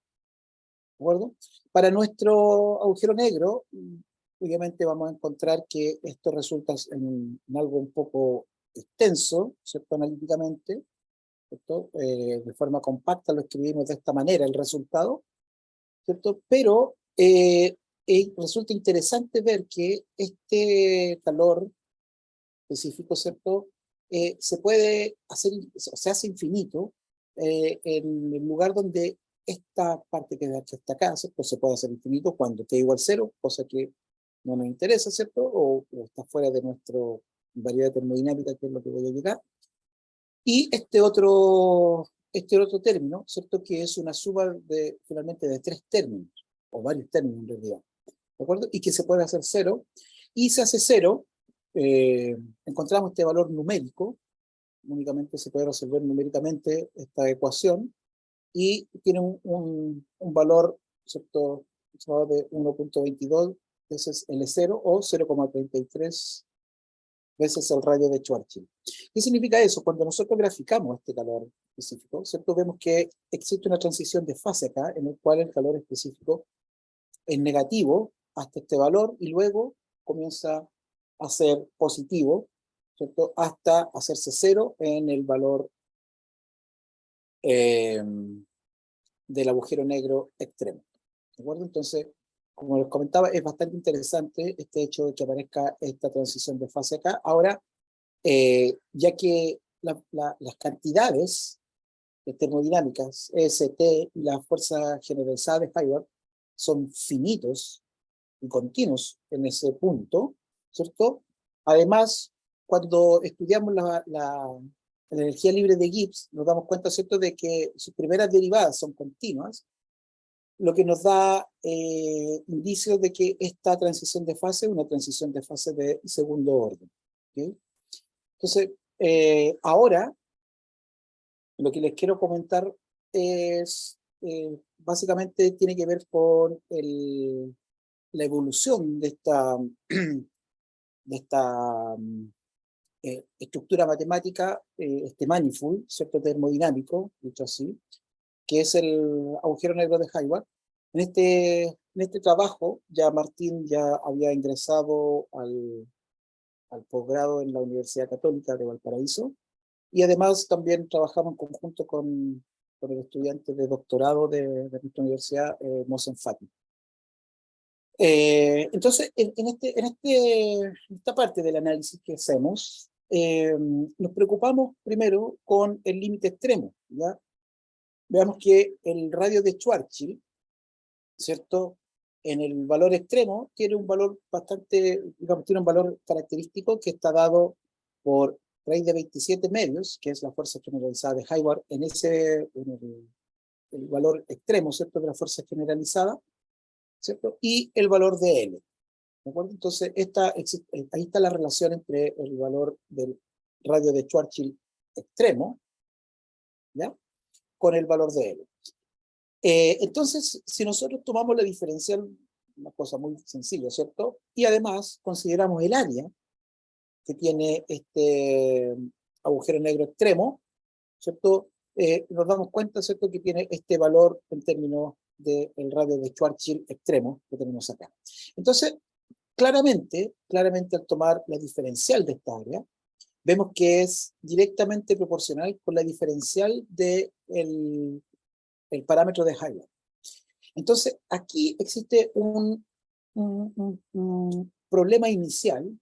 acuerdo? Para nuestro agujero negro, obviamente vamos a encontrar que esto resulta en algo un poco extenso, ¿cierto?, analíticamente, ¿cierto? De forma compacta lo escribimos de esta manera, el resultado, ¿cierto? Pero resulta interesante ver que este calor específico, ¿cierto?, se puede hacer, se hace infinito en el lugar donde esta parte que está acá, ¿cierto?, se puede hacer infinito cuando t igual 0, cosa que no nos interesa, ¿cierto?, o está fuera de nuestro variedad termodinámica, que es lo que voy a llegar. Y este otro término, ¿cierto?, que es una suma finalmente de 3 términos, o varios términos en realidad, ¿de acuerdo? Y que se puede hacer 0, y se hace 0, encontramos este valor numérico, únicamente se puede resolver numéricamente esta ecuación, y tiene un valor, ¿cierto?, de 1.22 veces L0, o 0,33 veces el radio de Schwarzschild. ¿Qué significa eso? Cuando nosotros graficamos este calor específico, ¿cierto?, vemos que existe una transición de fase acá, en el cual el calor específico es negativo hasta este valor, y luego comienza a ser positivo, ¿cierto?, hasta hacerse 0 en el valor del agujero negro extremo, ¿de acuerdo? Entonces, como les comentaba, es bastante interesante este hecho de que aparezca esta transición de fase acá. Ahora, ya que las cantidades termodinámicas, EST, y la fuerza generalizada de Hayward son finitos y continuos en ese punto, ¿cierto? Además, cuando estudiamos la energía libre de Gibbs, nos damos cuenta, ¿cierto?, de que sus primeras derivadas son continuas, lo que nos da indicios de que esta transición de fase es una transición de fase de segundo orden, ¿okay? Entonces, ahora, lo que les quiero comentar es, básicamente tiene que ver con la evolución de esta estructura matemática, este manifold, ¿cierto?, termodinámico, dicho así, que es el agujero negro de Hayward. En este trabajo, ya Martín ya había ingresado al posgrado en la Universidad Católica de Valparaíso, y además también trabajamos en conjunto con el estudiante de doctorado de nuestra universidad, Mohsen Fati. Entonces, en esta parte del análisis que hacemos, nos preocupamos primero con el límite extremo, ¿ya? Veamos que el radio de Schwarzschild, ¿cierto?, en el valor extremo tiene un valor bastante, digamos, tiene un valor característico que está dado por raíz de 27 medios, que es la fuerza generalizada de Hayward, en el valor extremo, ¿cierto?, de la fuerza generalizada, ¿cierto?, y el valor de L, ¿de acuerdo? Entonces, ahí está la relación entre el valor del radio de Schwarzschild extremo, ¿ya?, con el valor de L. Entonces, si nosotros tomamos la diferencial, una cosa muy sencilla, ¿cierto?, y además consideramos el área que tiene este agujero negro extremo, ¿cierto?, nos damos cuenta, ¿cierto?, que tiene este valor en términos del radio de Schwarzschild extremo que tenemos acá. Entonces, claramente al tomar la diferencial de esta área, vemos que es directamente proporcional con la diferencial del parámetro de Hayward. Entonces, aquí existe un problema inicial,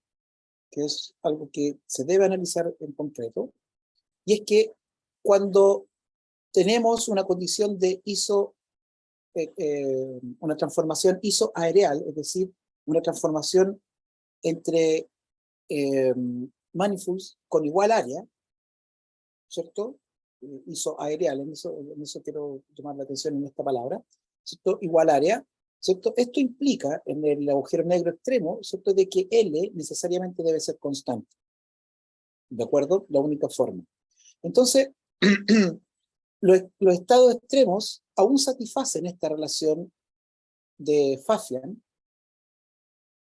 que es algo que se debe analizar en concreto, y es que cuando tenemos una condición de una transformación isoareal, es decir, una transformación entre manifolds con igual área, ¿cierto? Isoareal, en eso quiero llamar la atención en esta palabra, ¿cierto? Igual área, ¿cierto? Esto implica en el agujero negro extremo, ¿cierto? De que L necesariamente debe ser constante, ¿de acuerdo? La única forma. Entonces, los estados extremos aún satisfacen esta relación de Pfaffian,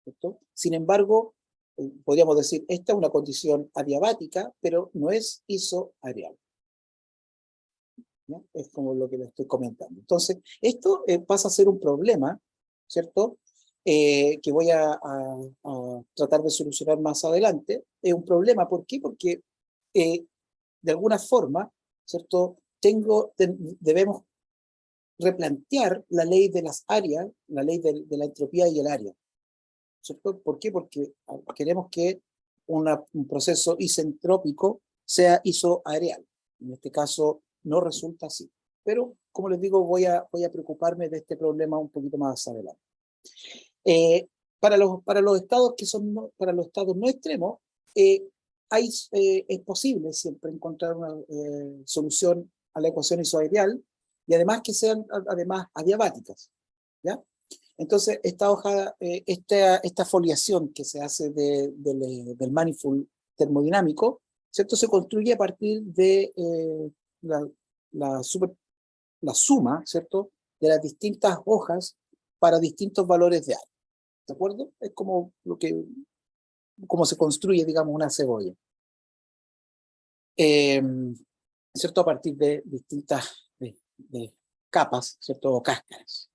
¿cierto? Sin embargo, podríamos decir, esta es una condición adiabática, pero no es isoareal, ¿no? Es como lo que le estoy comentando. Entonces, esto pasa a ser un problema, ¿cierto? Que voy a tratar de solucionar más adelante. Es un problema, ¿por qué? Porque de alguna forma, ¿cierto? Debemos replantear la ley de las áreas, la ley de la entropía y el área, ¿cierto? ¿Por qué? Porque queremos que un proceso isentrópico sea isoareal. En este caso no resulta así. Pero, como les digo, voy a preocuparme de este problema un poquito más adelante. Para los estados que son para los estados no extremos, es posible siempre encontrar una solución a la ecuación isoareal y además que sean además adiabáticas, ¿ya? Entonces, esta foliación que se hace del manifold termodinámico, ¿cierto? Se construye a partir de la, la, la suma, ¿cierto? De las distintas hojas para distintos valores de área, ¿de acuerdo? Es como como se construye, digamos, una cebolla. ¿Cierto? A partir de distintas de capas, ¿cierto? O cáscaras.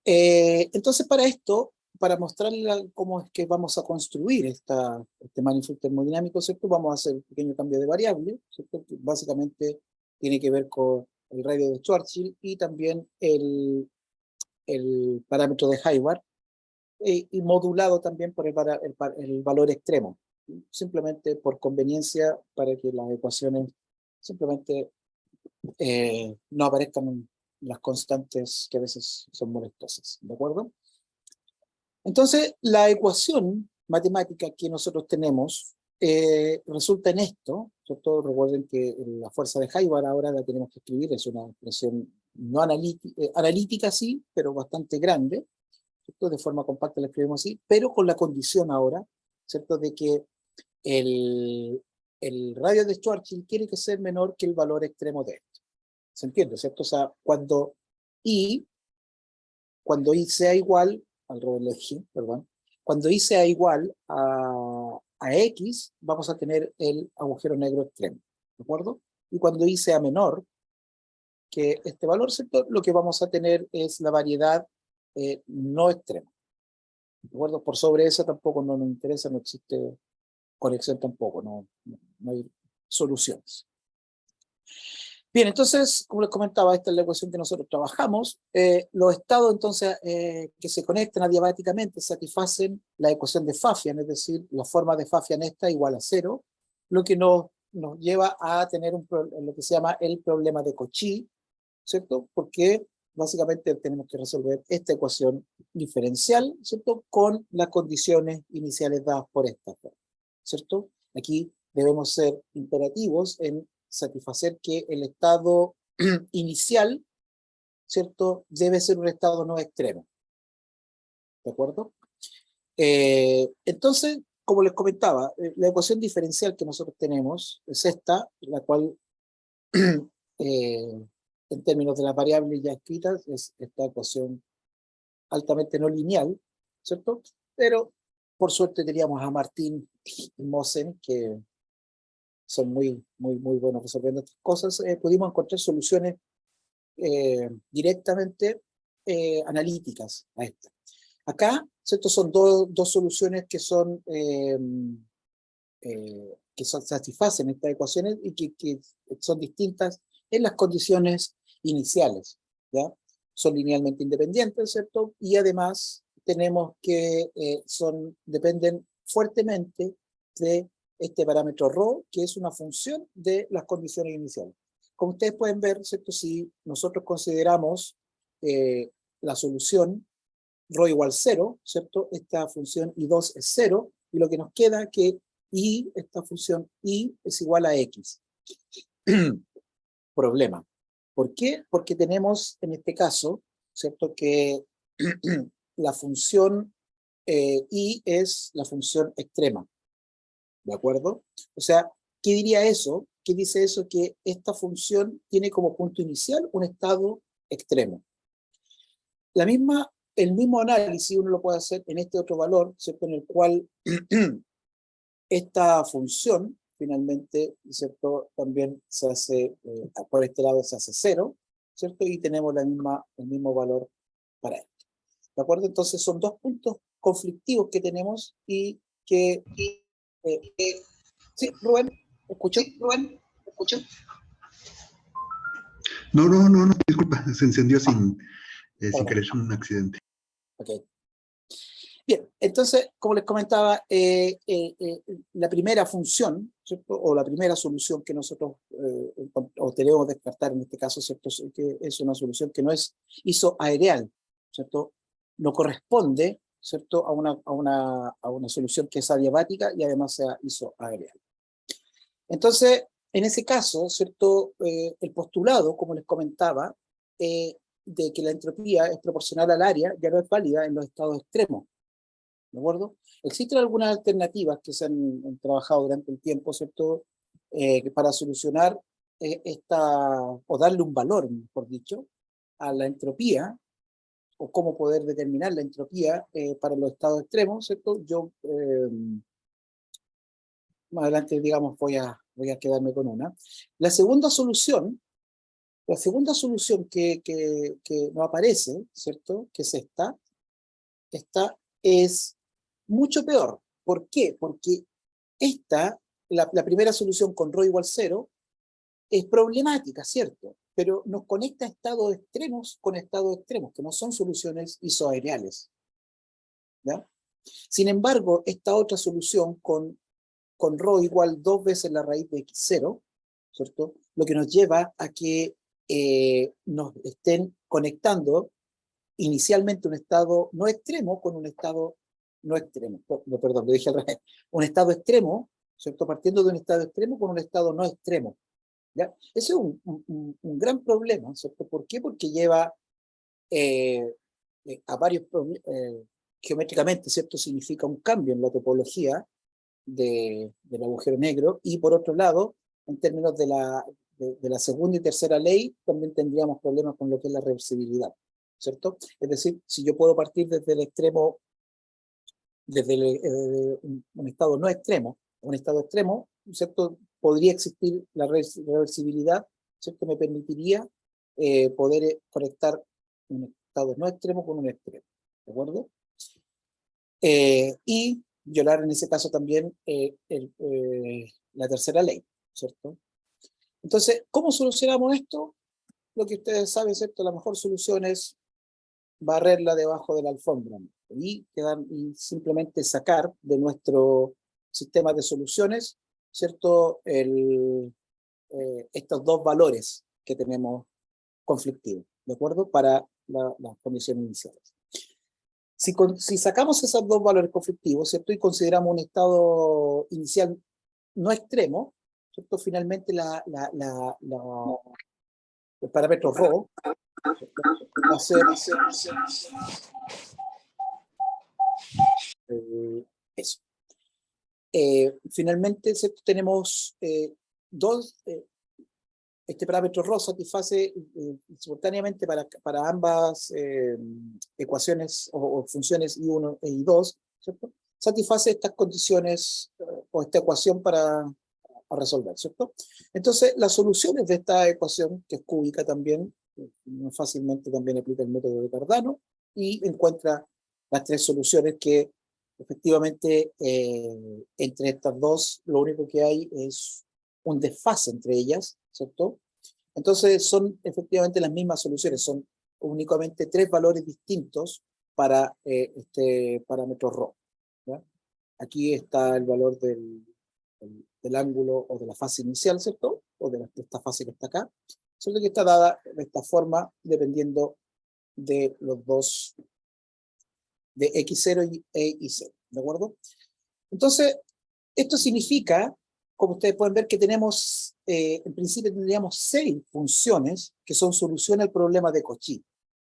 Entonces, para esto, para mostrarle cómo es que vamos a construir este manifold termodinámico, ¿cierto? Vamos a hacer un pequeño cambio de variable, ¿cierto? Que básicamente tiene que ver con el radio de Schwarzschild y también el parámetro de Hayward, y modulado también por el valor extremo, simplemente por conveniencia para que las ecuaciones simplemente no aparezcan las constantes que a veces son molestosas, ¿de acuerdo? Entonces, la ecuación matemática que nosotros tenemos resulta en esto, ¿cierto? Recuerden que la fuerza de Hayward ahora la tenemos que escribir, es una expresión no analítica, sí, pero bastante grande, ¿cierto? De forma compacta la escribimos así, pero con la condición ahora, ¿cierto? De que el radio de Schwarzschild tiene que ser menor que el valor extremo de esto. ¿Se entiende, cierto? O sea, cuando I sea igual, al revés, perdón, cuando I sea igual a X, vamos a tener el agujero negro extremo, ¿de acuerdo? Y cuando I sea menor que este valor, ¿cierto? Lo que vamos a tener es la variedad no extrema, ¿de acuerdo? Por sobre eso tampoco no nos interesa, no existe conexión tampoco, no hay soluciones. Bien, entonces, como les comentaba, esta es la ecuación que nosotros trabajamos. Los estados, entonces, que se conectan adiabáticamente satisfacen la ecuación de Pfaffian, es decir, la forma de Pfaffian esta igual a 0, lo que nos lleva a tener lo que se llama el problema de Cauchy, ¿cierto? Porque básicamente tenemos que resolver esta ecuación diferencial, ¿cierto? Con las condiciones iniciales dadas por esta, ¿cierto? Aquí debemos ser imperativos en satisfacer que el estado inicial, ¿cierto? Debe ser un estado no extremo, ¿de acuerdo? Entonces, como les comentaba, la ecuación diferencial que nosotros tenemos es esta, la cual, en términos de las variables ya escritas, es esta ecuación altamente no lineal, ¿cierto? Pero, por suerte, teníamos a Martín y Mosen, que son muy buenos resolviendo estas cosas. Pudimos encontrar soluciones directamente analíticas a esta. Acá, ¿cierto? Son dos soluciones que satisfacen estas ecuaciones y que son distintas en las condiciones iniciales, ¿ya? Son linealmente independientes, ¿cierto? Y además tenemos que dependen fuertemente de este parámetro ρ, que es una función de las condiciones iniciales. Como ustedes pueden ver, ¿cierto? Si nosotros consideramos la solución ρ igual 0, ¿cierto? Esta función I2 es 0, y lo que nos queda es que esta función I es igual a X. Problema. ¿Por qué? Porque tenemos en este caso, ¿cierto? Que la función I es la función extrema. ¿De acuerdo? O sea, ¿qué diría eso? ¿Qué dice eso? Que esta función tiene como punto inicial un estado extremo. El mismo análisis uno lo puede hacer en este otro valor, ¿cierto? En el cual esta función finalmente, ¿cierto? También se hace, por este lado se hace 0, ¿cierto? Y tenemos el mismo valor para esto. ¿De acuerdo? Entonces son dos puntos conflictivos que tenemos y que... sí, Rubén, ¿escuchó? No, disculpa, se encendió sin Perdón. querer, un accidente. Ok. Bien, entonces, como les comentaba, la primera función, ¿cierto? O la primera solución que nosotros tenemos que descartar en este caso, ¿cierto? Que es una solución que no es isoareal, ¿cierto? No corresponde, ¿cierto? A una solución que es adiabática y además sea isoareal. Entonces, en ese caso, ¿cierto? El postulado, como les comentaba, de que la entropía es proporcional al área ya no es válida en los estados extremos. ¿De acuerdo? Existen algunas alternativas que se han trabajado durante el tiempo, ¿cierto? Para solucionar o darle un valor, mejor dicho, a la entropía, o cómo poder determinar la entropía para los estados extremos, ¿cierto? Yo más adelante, digamos, voy a quedarme con una. La segunda solución que no aparece, ¿cierto? Que es esta es mucho peor. ¿Por qué? Porque la primera solución con ρ igual 0, es problemática, ¿cierto? Pero nos conecta estados extremos con estados extremos, que no son soluciones isoareales. ¿Ya? Sin embargo, esta otra solución con ρ igual 2 veces la raíz de x0, ¿cierto? Lo que nos lleva a que nos estén conectando inicialmente un estado no extremo con un estado no extremo. No, perdón, lo dije al revés. Un estado extremo, ¿cierto? Partiendo de un estado extremo con un estado no extremo. ¿Ya? Ese es un gran problema, ¿cierto? ¿Por qué? Porque lleva a varios problemas. Geométricamente, ¿cierto? Significa un cambio en la topología del agujero negro, y por otro lado, en términos de la segunda y tercera ley, también tendríamos problemas con lo que es la reversibilidad, ¿cierto? Es decir, si yo puedo partir desde el extremo, desde un estado no extremo, un estado extremo, ¿cierto? Podría existir la reversibilidad, ¿cierto? Me permitiría poder conectar un estado no extremo con un extremo, ¿de acuerdo? Y violar en ese caso también la tercera ley, ¿cierto? Entonces, ¿cómo solucionamos esto? Lo que ustedes saben, ¿cierto? La mejor solución es barrerla debajo de la alfombra y simplemente sacar de nuestro sistema de soluciones, ¿cierto? Estos dos valores que tenemos conflictivos, ¿de acuerdo? Para las condiciones iniciales. Si sacamos esos dos valores conflictivos, ¿cierto? Y consideramos un estado inicial no extremo, ¿cierto? Finalmente el parámetro ρ va a ser eso. Finalmente, ¿cierto? Tenemos este parámetro ρ satisface simultáneamente para ambas ecuaciones o funciones I1 e I2, ¿cierto? Satisface estas condiciones o esta ecuación para resolver, ¿cierto? Entonces, las soluciones de esta ecuación, que es cúbica también, fácilmente también aplica el método de Cardano y encuentra las tres soluciones que efectivamente entre estas dos lo único que hay es un desfase entre ellas, ¿cierto? Entonces son efectivamente las mismas soluciones, son únicamente tres valores distintos para este parámetro ρ, ¿ya? Aquí está el valor del del ángulo o de la fase inicial, ¿cierto? O de esta fase que está acá, ¿cierto? Que está dada de esta forma dependiendo de los dos, de x0 e y0, ¿de acuerdo? Entonces, esto significa, como ustedes pueden ver, que tenemos, en principio tendríamos 6 funciones que son soluciones al problema de Cauchy,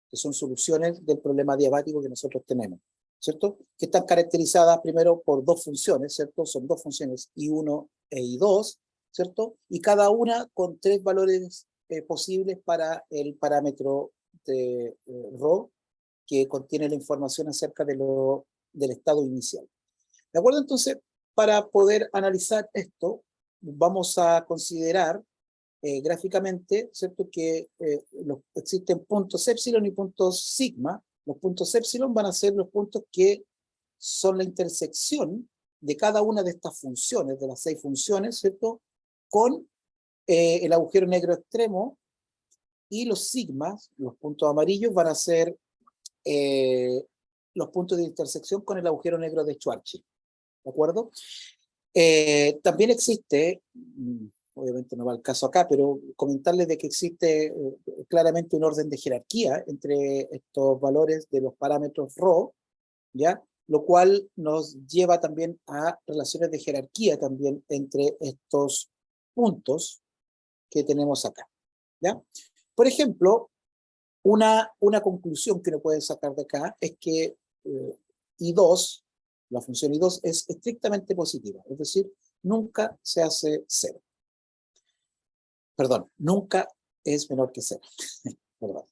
que son soluciones del problema adiabático que nosotros tenemos, ¿cierto? Que están caracterizadas primero por 2 funciones, ¿cierto? Son 2 funciones, I1 e I2, ¿cierto? Y cada una con 3 valores posibles para el parámetro de ρ, que contiene la información acerca del estado inicial. ¿De acuerdo? Entonces, para poder analizar esto, vamos a considerar gráficamente, ¿cierto? Que existen puntos épsilon y puntos sigma. Los puntos épsilon van a ser los puntos que son la intersección de cada una de estas funciones, de las 6 funciones, ¿cierto? Con el agujero negro extremo, y los sigmas, los puntos amarillos, van a ser los puntos de intersección con el agujero negro de Schwarzschild. ¿De acuerdo? También existe, obviamente no va al caso acá, pero comentarles de que existe claramente un orden de jerarquía entre estos valores de los parámetros ρ, ¿ya? Lo cual nos lleva también a relaciones de jerarquía también entre estos puntos que tenemos acá, ¿ya? Por ejemplo, una conclusión que uno puede sacar de acá es que I2, la función I2 es estrictamente positiva, es decir, nunca se hace 0. Perdón, nunca es menor que 0. Perdón.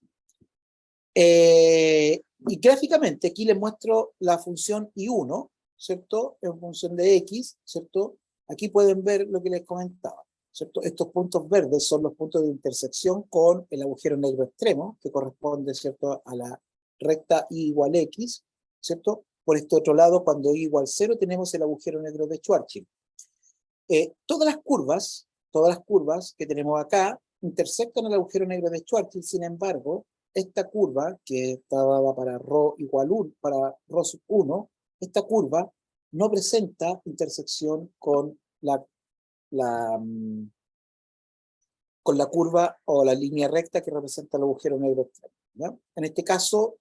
Y gráficamente aquí les muestro la función I1, ¿cierto? En función de X, ¿cierto? Aquí pueden ver lo que les comentaba, ¿cierto? Estos puntos verdes son los puntos de intersección con el agujero negro extremo, que corresponde, ¿cierto?, a la recta I igual X, ¿cierto? Por este otro lado, cuando I igual 0, tenemos el agujero negro de Schwarzschild. Todas las curvas que tenemos acá intersectan el agujero negro de Schwarzschild. Sin embargo, esta curva, que está dada para ρ igual 1, para ρ sub 1, esta curva no presenta intersección con la curva o la línea recta que representa el agujero negro extremo, ¿ya? En este caso,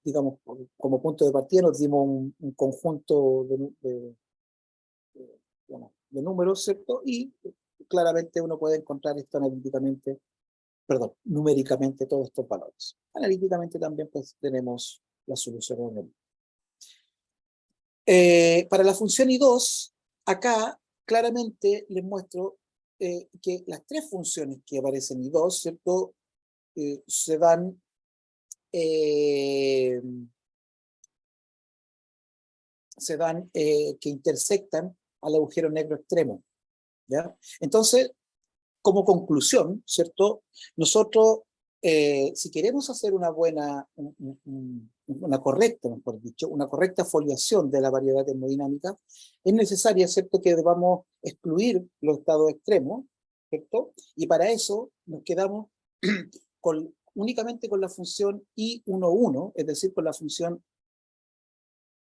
digamos, como punto de partida nos dimos un conjunto de números, ¿cierto? Y claramente uno puede encontrar esto numéricamente todos estos valores. Analíticamente también pues tenemos la solución. Para la función I2, acá claramente les muestro que las 3 funciones que aparecen en I2, ¿cierto? Se dan que intersectan al agujero negro extremo, ¿ya? Entonces, como conclusión, ¿cierto? Nosotros, si queremos hacer una correcta, mejor dicho, una correcta foliación de la variedad termodinámica, es necesario, ¿cierto?, que debamos excluir los estados extremos, ¿cierto? Y para eso nos quedamos únicamente con la función I11, es decir, con la función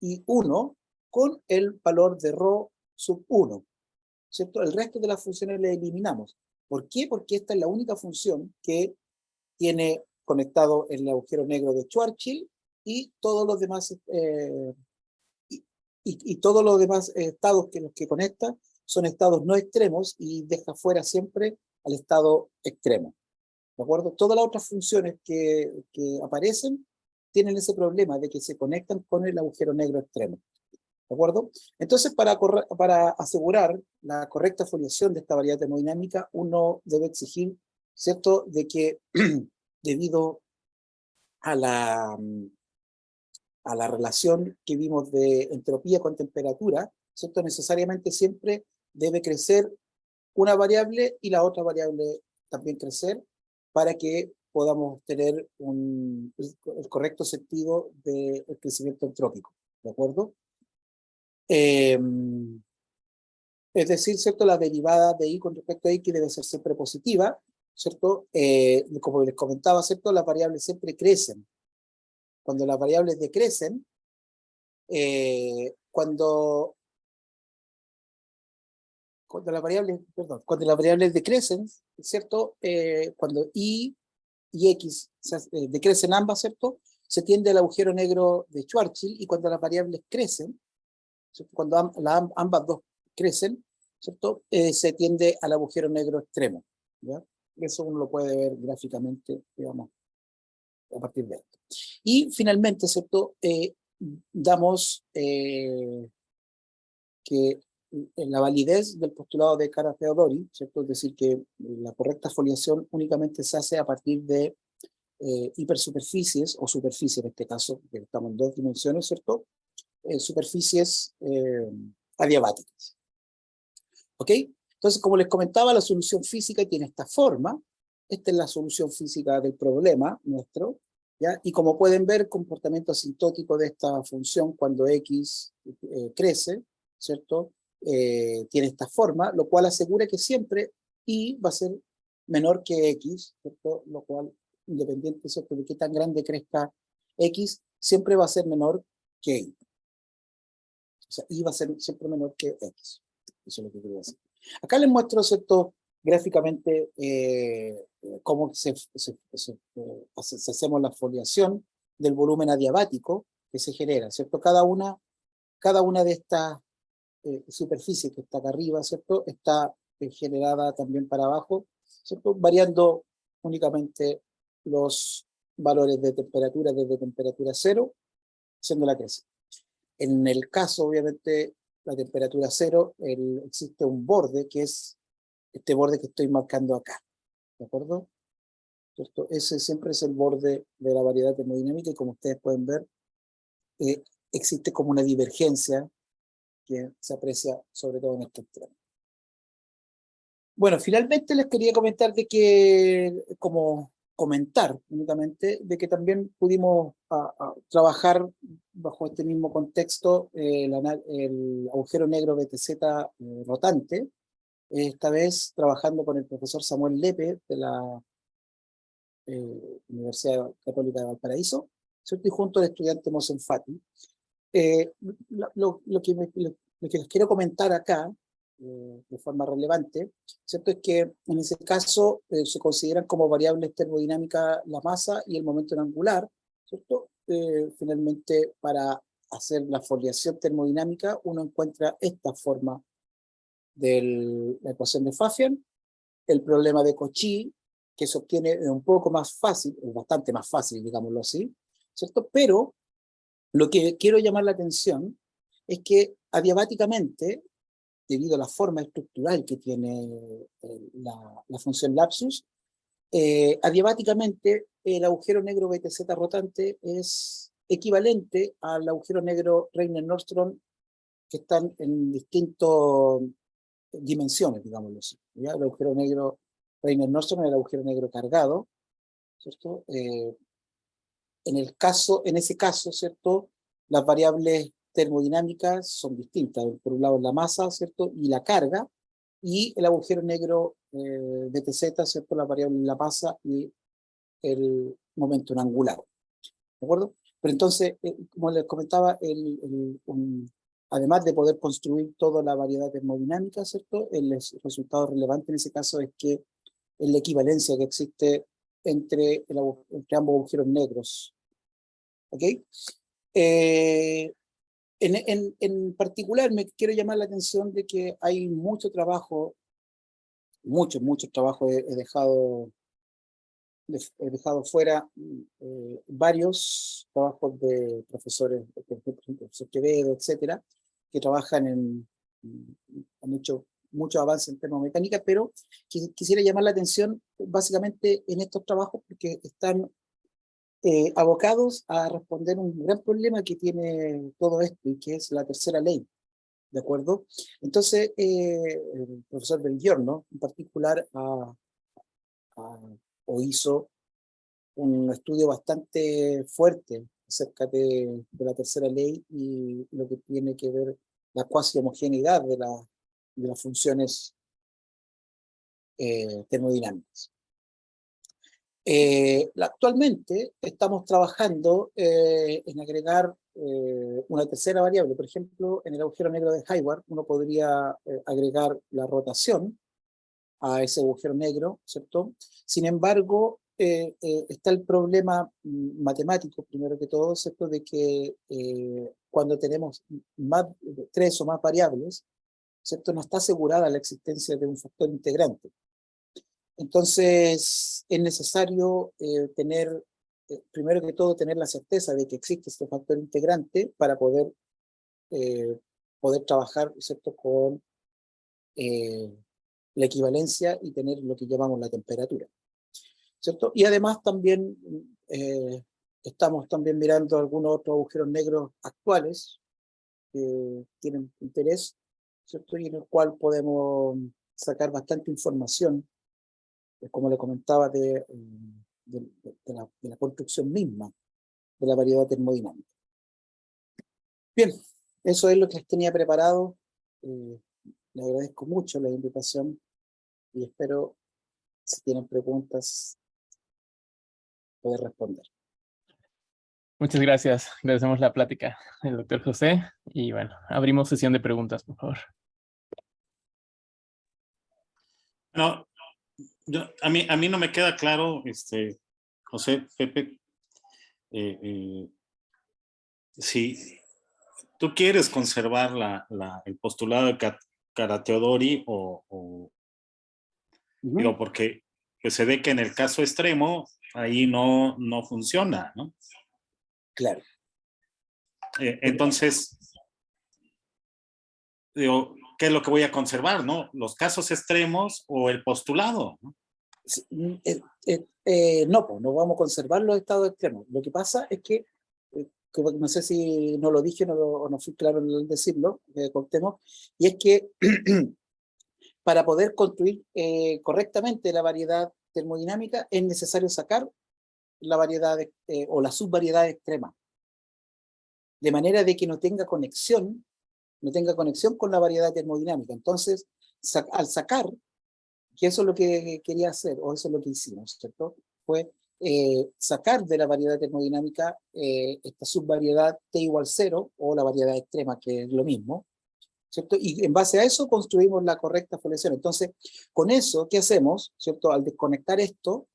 I1 con el valor de ρ sub 1, ¿cierto? El resto de las funciones le eliminamos. ¿Por qué? Porque esta es la única función que tiene conectado el agujero negro de Schwarzschild y todos los demás todos los demás estados que los que conecta son estados no extremos y deja fuera siempre al estado extremo. ¿De acuerdo? Todas las otras funciones que aparecen tienen ese problema de que se conectan con el agujero negro extremo. ¿De acuerdo? Entonces, para asegurar la correcta foliación de esta variedad termodinámica, uno debe exigir, ¿cierto?, de que debido a la relación que vimos de entropía con temperatura, ¿cierto?, necesariamente siempre debe crecer una variable y la otra variable también crecer para que podamos tener el correcto sentido del crecimiento entrópico. ¿De acuerdo? Es decir, ¿cierto?, la derivada de I con respecto a X debe ser siempre positiva, ¿cierto? Como les comentaba, ¿cierto?, las variables siempre crecen. Cuando las variables decrecen, cuando cuando las variables decrecen, ¿cierto? Cuando y X decrecen ambas, ¿cierto? Se tiende al agujero negro de Schwarzschild, y cuando las variables crecen, ¿cierto? Cuando ambas dos crecen, ¿cierto? Se tiende al agujero negro extremo, ¿ya? Eso uno lo puede ver gráficamente, digamos, a partir de esto. Y finalmente, ¿cierto? Damos que la validez del postulado de Kara-Theodori, ¿cierto? Es decir, que la correcta foliación únicamente se hace a partir de hipersuperficies, o superficie en este caso, que estamos en dos dimensiones, ¿cierto? Superficies adiabáticas. ¿Ok? Entonces, como les comentaba, la solución física tiene esta forma. Esta es la solución física del problema nuestro, ¿ya? Y como pueden ver, el comportamiento asintótico de esta función cuando x crece, ¿cierto? Tiene esta forma, lo cual asegura que siempre y va a ser menor que x, ¿cierto? Lo cual, independiente, ¿cierto?, de qué tan grande crezca x, siempre va a ser menor que y. O sea, y va a ser siempre menor que x. Eso es lo que quería decir. Acá les muestro, ¿cierto?, gráficamente cómo hacemos la foliación del volumen adiabático que se genera, ¿cierto? Cada una de estas superficies que está acá arriba, ¿cierto?, está generada también para abajo, ¿cierto?, variando únicamente los valores de temperatura desde temperatura 0, haciéndola crecer. En el caso, obviamente, la temperatura 0, existe un borde que es este borde que estoy marcando acá, ¿de acuerdo? ¿Cierto? Ese siempre es el borde de la variedad termodinámica, y como ustedes pueden ver, existe como una divergencia que se aprecia sobre todo en este extremo. Bueno, finalmente les quería comentar de que, únicamente, de que también pudimos trabajar bajo este mismo contexto el agujero negro BTZ rotante, esta vez trabajando con el profesor Samuel Lepe de la Universidad Católica de Valparaíso, ¿cierto? Y junto al estudiante Mohsen Fati. Lo que les quiero comentar acá, de forma relevante, ¿cierto?, es que en ese caso se consideran como variables termodinámicas la masa y el momento angular, ¿cierto? Finalmente, para hacer la foliación termodinámica, uno encuentra esta forma de la ecuación de Pfaffian, el problema de Cauchy, que se obtiene un poco más fácil, es bastante más fácil, digámoslo así, ¿cierto? Pero lo que quiero llamar la atención es que adiabáticamente, debido a la forma estructural que tiene la función lapsus, adiabáticamente el agujero negro BTZ rotante es equivalente al agujero negro Reiner-Nordström, que están en distintas dimensiones, digámoslo así, ¿ya? El agujero negro Reiner-Nordström es el agujero negro cargado, ¿cierto? En ese caso, ¿cierto?, las variables termodinámicas son distintas. Por un lado la masa, ¿cierto?, y la carga, y el agujero negro BTZ, ¿cierto?, la variable la masa y el momento angular, ¿de acuerdo? Pero entonces, como les comentaba, además de poder construir toda la variedad termodinámica, ¿cierto?, el resultado relevante en ese caso es que es la equivalencia que existe entre ambos agujeros negros. ¿Ok? En particular, me quiero llamar la atención de que hay mucho trabajo, mucho trabajo. He dejado fuera varios trabajos de profesores, por ejemplo, el profesor Quevedo, etcétera, que han hecho mucho avance en termomecánica, pero quisiera llamar la atención básicamente en estos trabajos porque están abocados a responder un gran problema que tiene todo esto, y que es la tercera ley, ¿de acuerdo? Entonces, el profesor Belgiorno, en particular, hizo un estudio bastante fuerte acerca de la tercera ley y lo que tiene que ver la cuasi homogeneidad de las funciones termodinámicas. Actualmente estamos trabajando en agregar una tercera variable. Por ejemplo, en el agujero negro de Hayward uno podría agregar la rotación a ese agujero negro, ¿cierto? Sin embargo, está el problema matemático, primero que todo, ¿cierto? De que cuando tenemos más, 3 o más variables, ¿cierto? No está asegurada la existencia de un factor integrante. Entonces, es necesario tener, primero que todo, tener la certeza de que existe este factor integrante para poder trabajar, ¿cierto? Con la equivalencia y tener lo que llamamos la temperatura, ¿cierto? Y además también estamos también mirando algunos otros agujeros negros actuales que tienen interés, ¿cierto? Y en el cual podemos sacar bastante información, como le comentaba, de la construcción misma de la variedad termodinámica. Bien, eso es lo que les tenía preparado. Les agradezco mucho la invitación y espero, si tienen preguntas, poder responder. Muchas gracias. Agradecemos la plática del doctor José. Y bueno, abrimos sesión de preguntas, por favor. No, a mí no me queda claro, José, Pepe, si tú quieres conservar el postulado de Karateodori digo, porque pues, se ve que en el caso extremo ahí no funciona, ¿no? Claro. Entonces, digo, ¿qué es lo que voy a conservar, no? ¿Los casos extremos o el postulado, ¿no? No, pues no vamos a conservar los estados extremos. Lo que pasa es que no sé si no lo dije o no fui claro en decirlo, contemos, y es que para poder construir correctamente la variedad termodinámica es necesario sacar la variedad o la subvariedad extrema, de manera de que no tenga conexión con la variedad termodinámica. Entonces, al sacar, que eso es lo que quería hacer, o eso es lo que hicimos, ¿cierto? Fue sacar de la variedad termodinámica esta subvariedad T igual 0, o la variedad extrema, que es lo mismo, ¿cierto? Y en base a eso construimos la correcta foliación. Entonces, con eso, ¿qué hacemos? ¿Cierto? Al desconectar esto,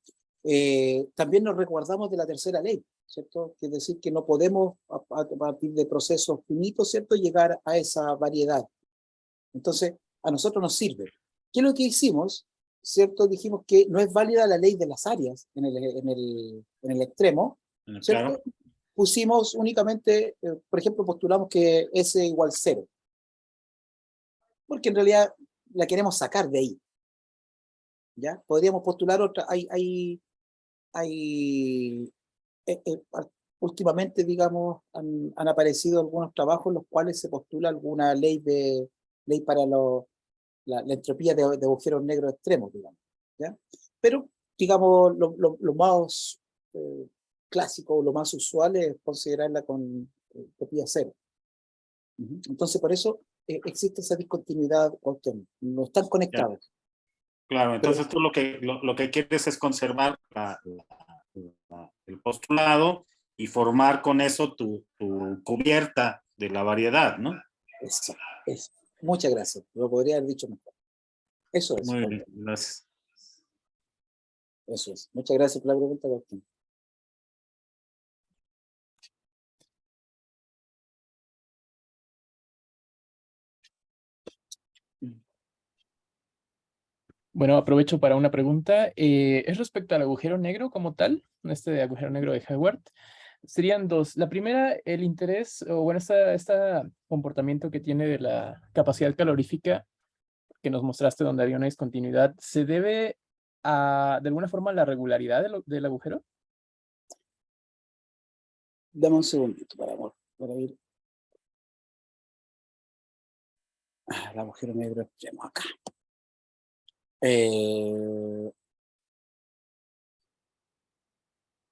también nos resguardamos de la tercera ley, ¿cierto? Es decir, que no podemos, a partir de procesos finitos, ¿cierto?, llegar a esa variedad. Entonces, a nosotros nos sirve. ¿Qué es lo que hicimos? ¿Cierto? Dijimos que no es válida la ley de las áreas en el extremo, ¿cierto? Claro. Pusimos únicamente, por ejemplo, postulamos que S igual 0, porque en realidad la queremos sacar de ahí, ¿ya? Podríamos postular otra. Últimamente, digamos, han aparecido algunos trabajos en los cuales se postula alguna ley para la entropía de agujeros negros extremos, digamos, ¿ya? Pero, digamos, lo más clásico, lo más usual es considerarla con entropía 0. Entonces, por eso existe esa discontinuidad, no están conectados. Claro, entonces tú lo que quieres es conservar el postulado y formar con eso tu cubierta de la variedad, ¿no? Eso. Muchas gracias. Lo podría haber dicho mejor. Eso es. Muy bien, gracias. Eso es. Muchas gracias por la pregunta, doctor. Bueno, aprovecho para una pregunta. Es respecto al agujero negro como tal, este agujero negro de Hayward. Serían dos. La primera, el interés, o bueno, este comportamiento que tiene de la capacidad calorífica que nos mostraste donde había una discontinuidad, ¿se debe de alguna forma, a la regularidad del agujero? Dame un segundito para ir. El agujero negro extremo acá.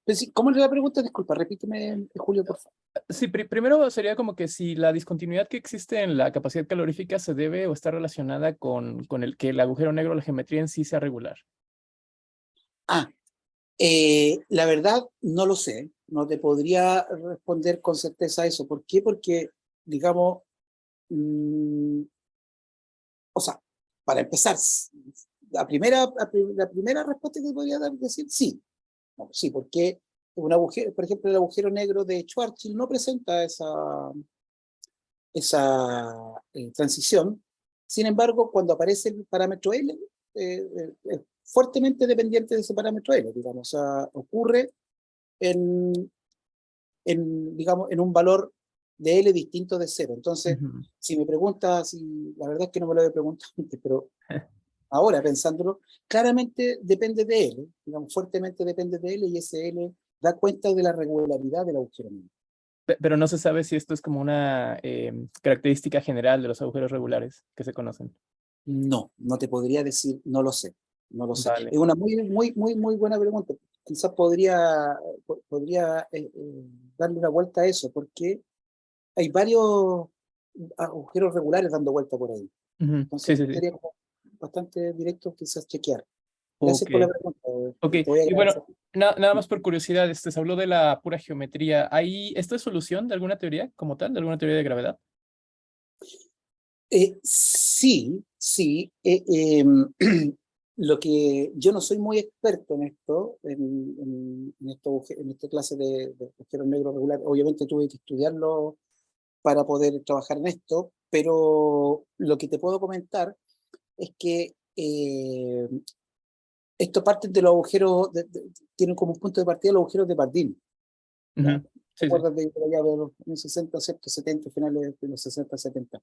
Pues, ¿cómo le la pregunta? Disculpa, repíteme, Julio, por favor. Sí, primero sería como que si la discontinuidad que existe en la capacidad calorífica se debe o está relacionada con el que el agujero negro, la geometría en sí sea regular. La verdad, no lo sé. No te podría responder con certeza eso. ¿Por qué? Porque, digamos, o sea, para empezar, la primera respuesta que podría dar, decir sí. No, sí, porque un agujero, por ejemplo, el agujero negro de Schwarzschild no presenta esa transición. Sin embargo, cuando aparece el parámetro L, es fuertemente dependiente de ese parámetro L, digamos. O sea, ocurre en, digamos, en un valor de L distinto de cero. Entonces, Ujú. si me preguntas, la verdad es que no me lo he preguntado antes, pero ahora pensándolo, claramente depende de L, digamos, fuertemente depende de L, y ese L da cuenta de la regularidad del agujero negro. Pero no se sabe si esto es como una característica general de los agujeros regulares que se conocen. No, no te podría decir, no lo sé, no lo sé. Vale. Es una muy buena pregunta. Quizás podría darle una vuelta a eso, porque hay varios agujeros regulares dando vuelta por ahí. Ujú. Sí, Entonces, sí, sí. sería como bastante directo quizás chequear. Gracias Ok. por la pregunta. Ok. Te voy a Y agradecer. bueno, nada más por curiosidad, se habló de la pura geometría. ¿Esto es solución de alguna teoría como tal, de alguna teoría de gravedad? Sí, sí. Lo que yo no soy muy experto en esto, en esta clase de agujero negro regular. Obviamente tuve que estudiarlo para poder trabajar en esto, pero lo que te puedo comentar es que esto parte de los agujeros, tienen como un punto de partida los agujeros de Bardeen. ¿Ya? Ujú. ¿Te Sí, sí. acuerdas de allá de los años 60, 70, finales de los 60, 70?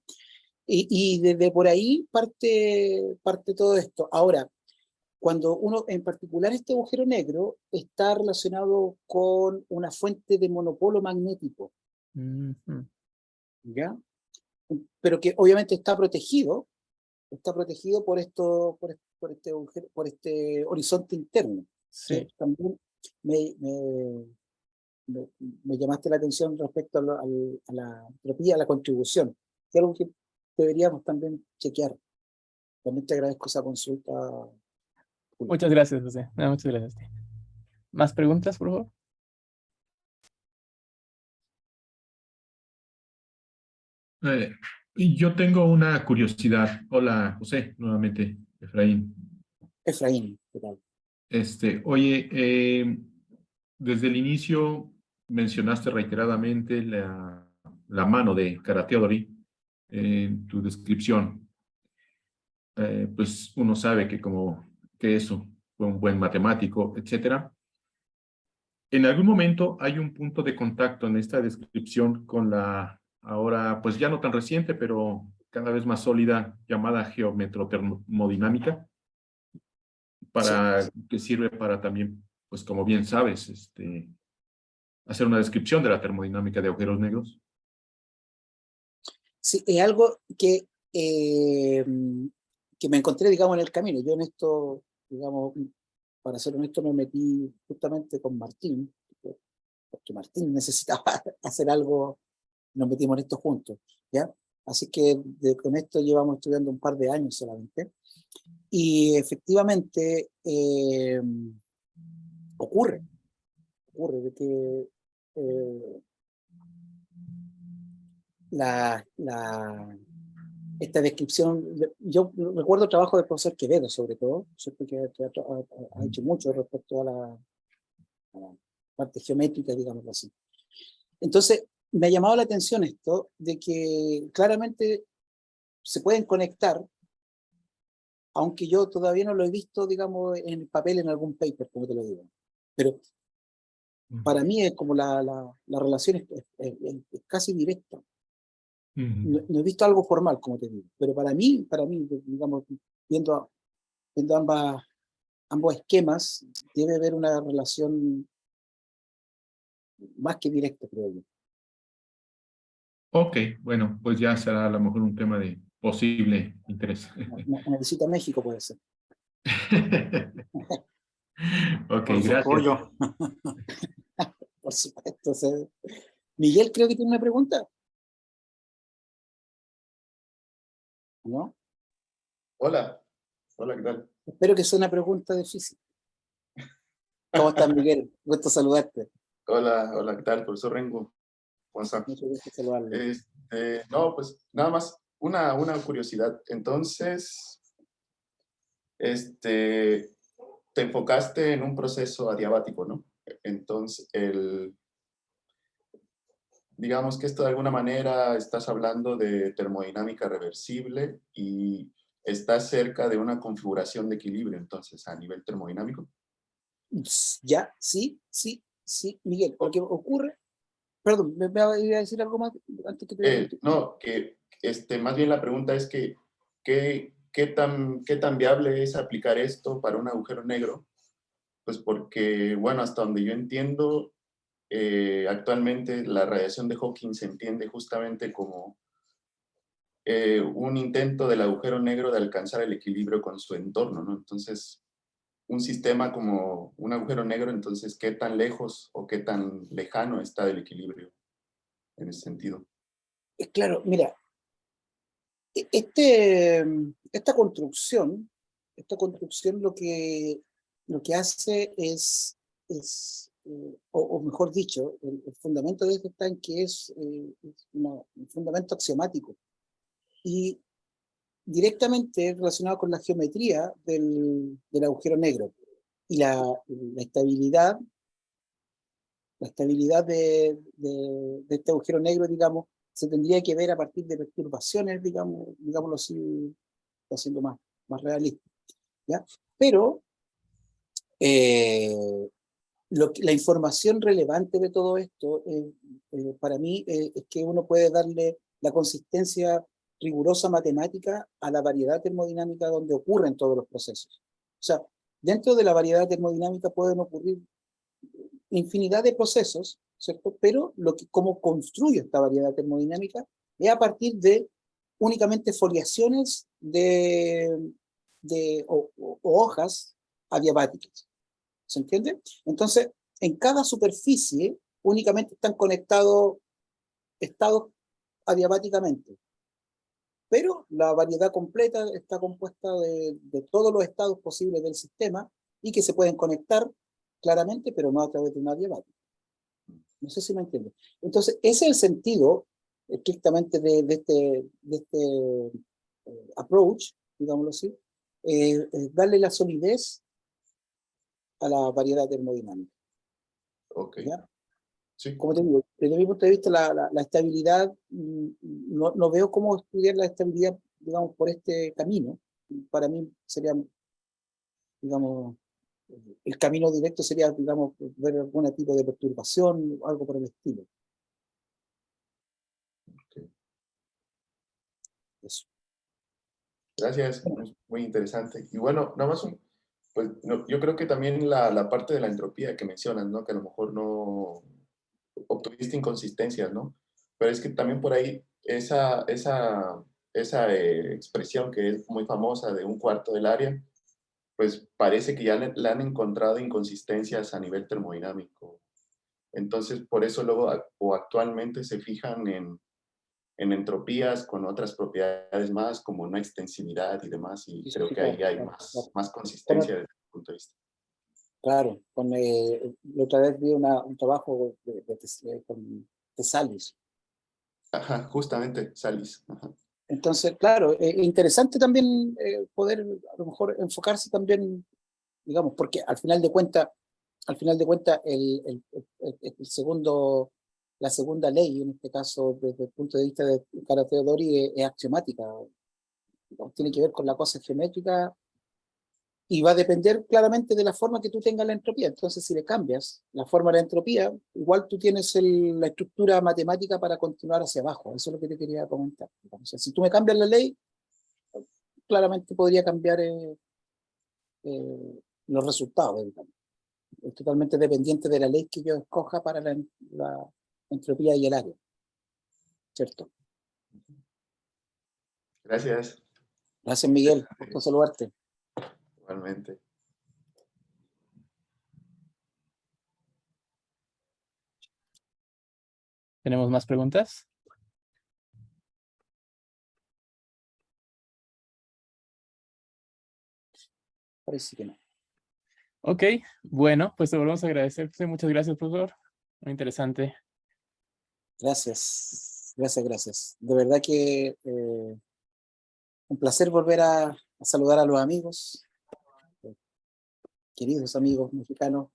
Y desde por ahí parte todo esto. Ahora, cuando uno, en particular este agujero negro, está relacionado con una fuente de monopolo magnético, Ujú. ¿ya? Pero que obviamente está protegido por por este horizonte interno, que Sí. también me, me, me, me llamaste la atención respecto a la entropía, a la contribución, que es algo que deberíamos también chequear. También te agradezco esa consulta, Julio. Muchas gracias, José. No, muchas gracias. ¿Más preguntas, por favor? Eh, y yo tengo una curiosidad. Hola, José, nuevamente, Efraín. Efraín, ¿qué tal? Oye, desde el inicio mencionaste reiteradamente la mano de Karateodori en tu descripción. Pues uno sabe que eso fue un buen matemático, etcétera. En algún momento hay un punto de contacto en esta descripción con la ahora, pues ya no tan reciente, pero cada vez más sólida, llamada geometrotermodinámica, Sí, que sirve para también, pues como bien sabes, hacer una descripción de la termodinámica de agujeros negros. sí, es algo que me encontré, digamos, en el camino. Yo en esto, digamos, para ser honesto, me metí justamente con Martín, porque Martín necesitaba hacer algo, nos metimos en esto juntos, ¿ya? Así que con esto llevamos estudiando un par de años solamente. Y efectivamente ocurre, ocurre de que eh, esta descripción, yo recuerdo el trabajo del profesor Quevedo sobre todo, ¿cierto? Que ha hecho mucho respecto a la parte geométrica, digamos así. Entonces, me ha llamado la atención esto de que claramente se pueden conectar, aunque yo todavía no lo he visto, digamos, en el papel en algún paper, como te lo digo. Pero para mí es como la relación es casi directa. No he visto algo formal, como te digo, pero para mí digamos, viendo, viendo ambos esquemas, debe haber una relación más que directa, creo yo. Ok, bueno, pues ya será a lo mejor un tema de posible interés. Una visita a México puede ser. Ok, Por su gracias. apoyo. Por supuesto. O sea, Miguel creo que tiene una pregunta, ¿no? Hola, hola, ¿qué tal? Espero que sea una pregunta difícil. ¿Cómo estás, Miguel? Gusto saludarte. Hola, hola, ¿qué tal, profesor Rengo? ¿Cómo está? Mucho gusto saludarle. No, pues nada más, una curiosidad. Entonces, te enfocaste en un proceso adiabático, ¿no? Entonces, digamos que esto de alguna manera estás hablando de termodinámica reversible y estás cerca de una configuración de equilibrio, entonces, a nivel termodinámico. Ya, sí, Miguel. Lo que ocurre, perdón, ¿me iba a decir algo más antes que te... No, que más bien la pregunta es que, ¿qué tan viable es aplicar esto para un agujero negro? Pues porque, bueno, hasta donde yo entiendo, actualmente la radiación de Hawking se entiende justamente como un intento del agujero negro de alcanzar el equilibrio con su entorno, ¿no? Entonces, un sistema como un agujero negro, entonces, ¿qué tan lejos o qué tan lejano está del equilibrio en ese sentido? Claro, mira, esta construcción lo que hace o mejor dicho, el fundamento de este tanque es un fundamento axiomático y directamente relacionado con la geometría del agujero negro y la estabilidad de este agujero negro, digamos, se tendría que ver a partir de perturbaciones, digámoslo así, haciendo más realista, ¿ya? Pero la información relevante de todo esto, para mí, es que uno puede darle la consistencia rigurosa matemática a la variedad termodinámica donde ocurren todos los procesos. O sea, dentro de la variedad termodinámica pueden ocurrir infinidad de procesos, ¿cierto? Pero cómo construyo esta variedad termodinámica es a partir de únicamente foliaciones o hojas adiabáticas. ¿Se entiende? Entonces, en cada superficie únicamente están conectados estados adiabáticamente, pero la variedad completa está compuesta de todos los estados posibles del sistema y que se pueden conectar claramente, pero no a través de una adiabática. No sé si me entiende. Entonces, ese es el sentido estrictamente de este approach, digámoslo así, darle la solidez a la variedad termodinámica. Ok. ¿Ya? Sí. Como te digo, desde mi punto de vista, la estabilidad, no veo cómo estudiar la estabilidad, digamos, por este camino. Para mí sería, digamos, el camino directo sería, digamos, ver algún tipo de perturbación o algo por el estilo. Okay. Eso. Gracias, muy interesante. Y bueno, nada más pues yo creo que también la parte de la entropía que mencionas, ¿no? Que a lo mejor no obtuviste inconsistencias, ¿no? Pero es que también por ahí esa expresión que es muy famosa de un cuarto del área, pues parece que ya le han encontrado inconsistencias a nivel termodinámico. Entonces, por eso luego o actualmente se fijan en entropías con otras propiedades más, como no extensividad y demás, y Sí, creo sí, que ahí claro, hay claro, claro. más consistencia desde mi punto de vista. Claro, la otra vez vi un trabajo con Tesalis. Ajá, justamente, Salis. Ajá. Entonces, claro, interesante también poder a lo mejor enfocarse también, digamos, porque al final de cuentas, la segunda ley, en este caso, desde el punto de vista de Cara Teodori, es axiomática, tiene que ver con la cosa geométrica y va a depender claramente de la forma que tú tengas la entropía. Entonces, si le cambias la forma de la entropía, igual tú tienes la estructura matemática para continuar hacia abajo. Eso es lo que te quería comentar. O sea, si tú me cambias la ley, claramente podría cambiar los resultados, digamos. Es totalmente dependiente de la ley que yo escoja para la entropía y el área. ¿Cierto? Gracias. Gracias, Miguel. Gusto saludarte. Igualmente. ¿Tenemos más preguntas? Parece que no. Ok, bueno, pues te volvemos a agradecer. José. Muchas gracias, profesor. Muy interesante. Gracias, gracias, gracias. De verdad que un placer volver a saludar a los amigos, queridos amigos mexicanos.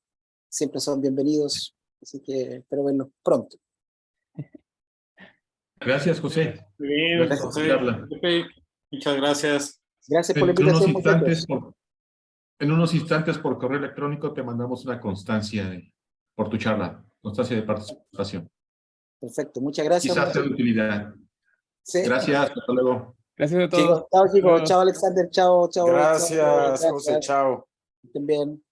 Siempre son bienvenidos, así que espero verlos pronto. Gracias, José. Muy bien, Gracias por José. la charla. Pepe, muchas gracias. Gracias por la En unos invitación, instantes, muchachos. en unos instantes por correo electrónico te mandamos una constancia por tu charla, constancia de participación. Perfecto, muchas gracias. Quizás sea de muchachos. utilidad. Sí. Gracias, hasta luego. Gracias a todos. Chicos, chao chicos, Luego. chao Alexander, chao, chao. Gracias, chao, José, chao. estén bien.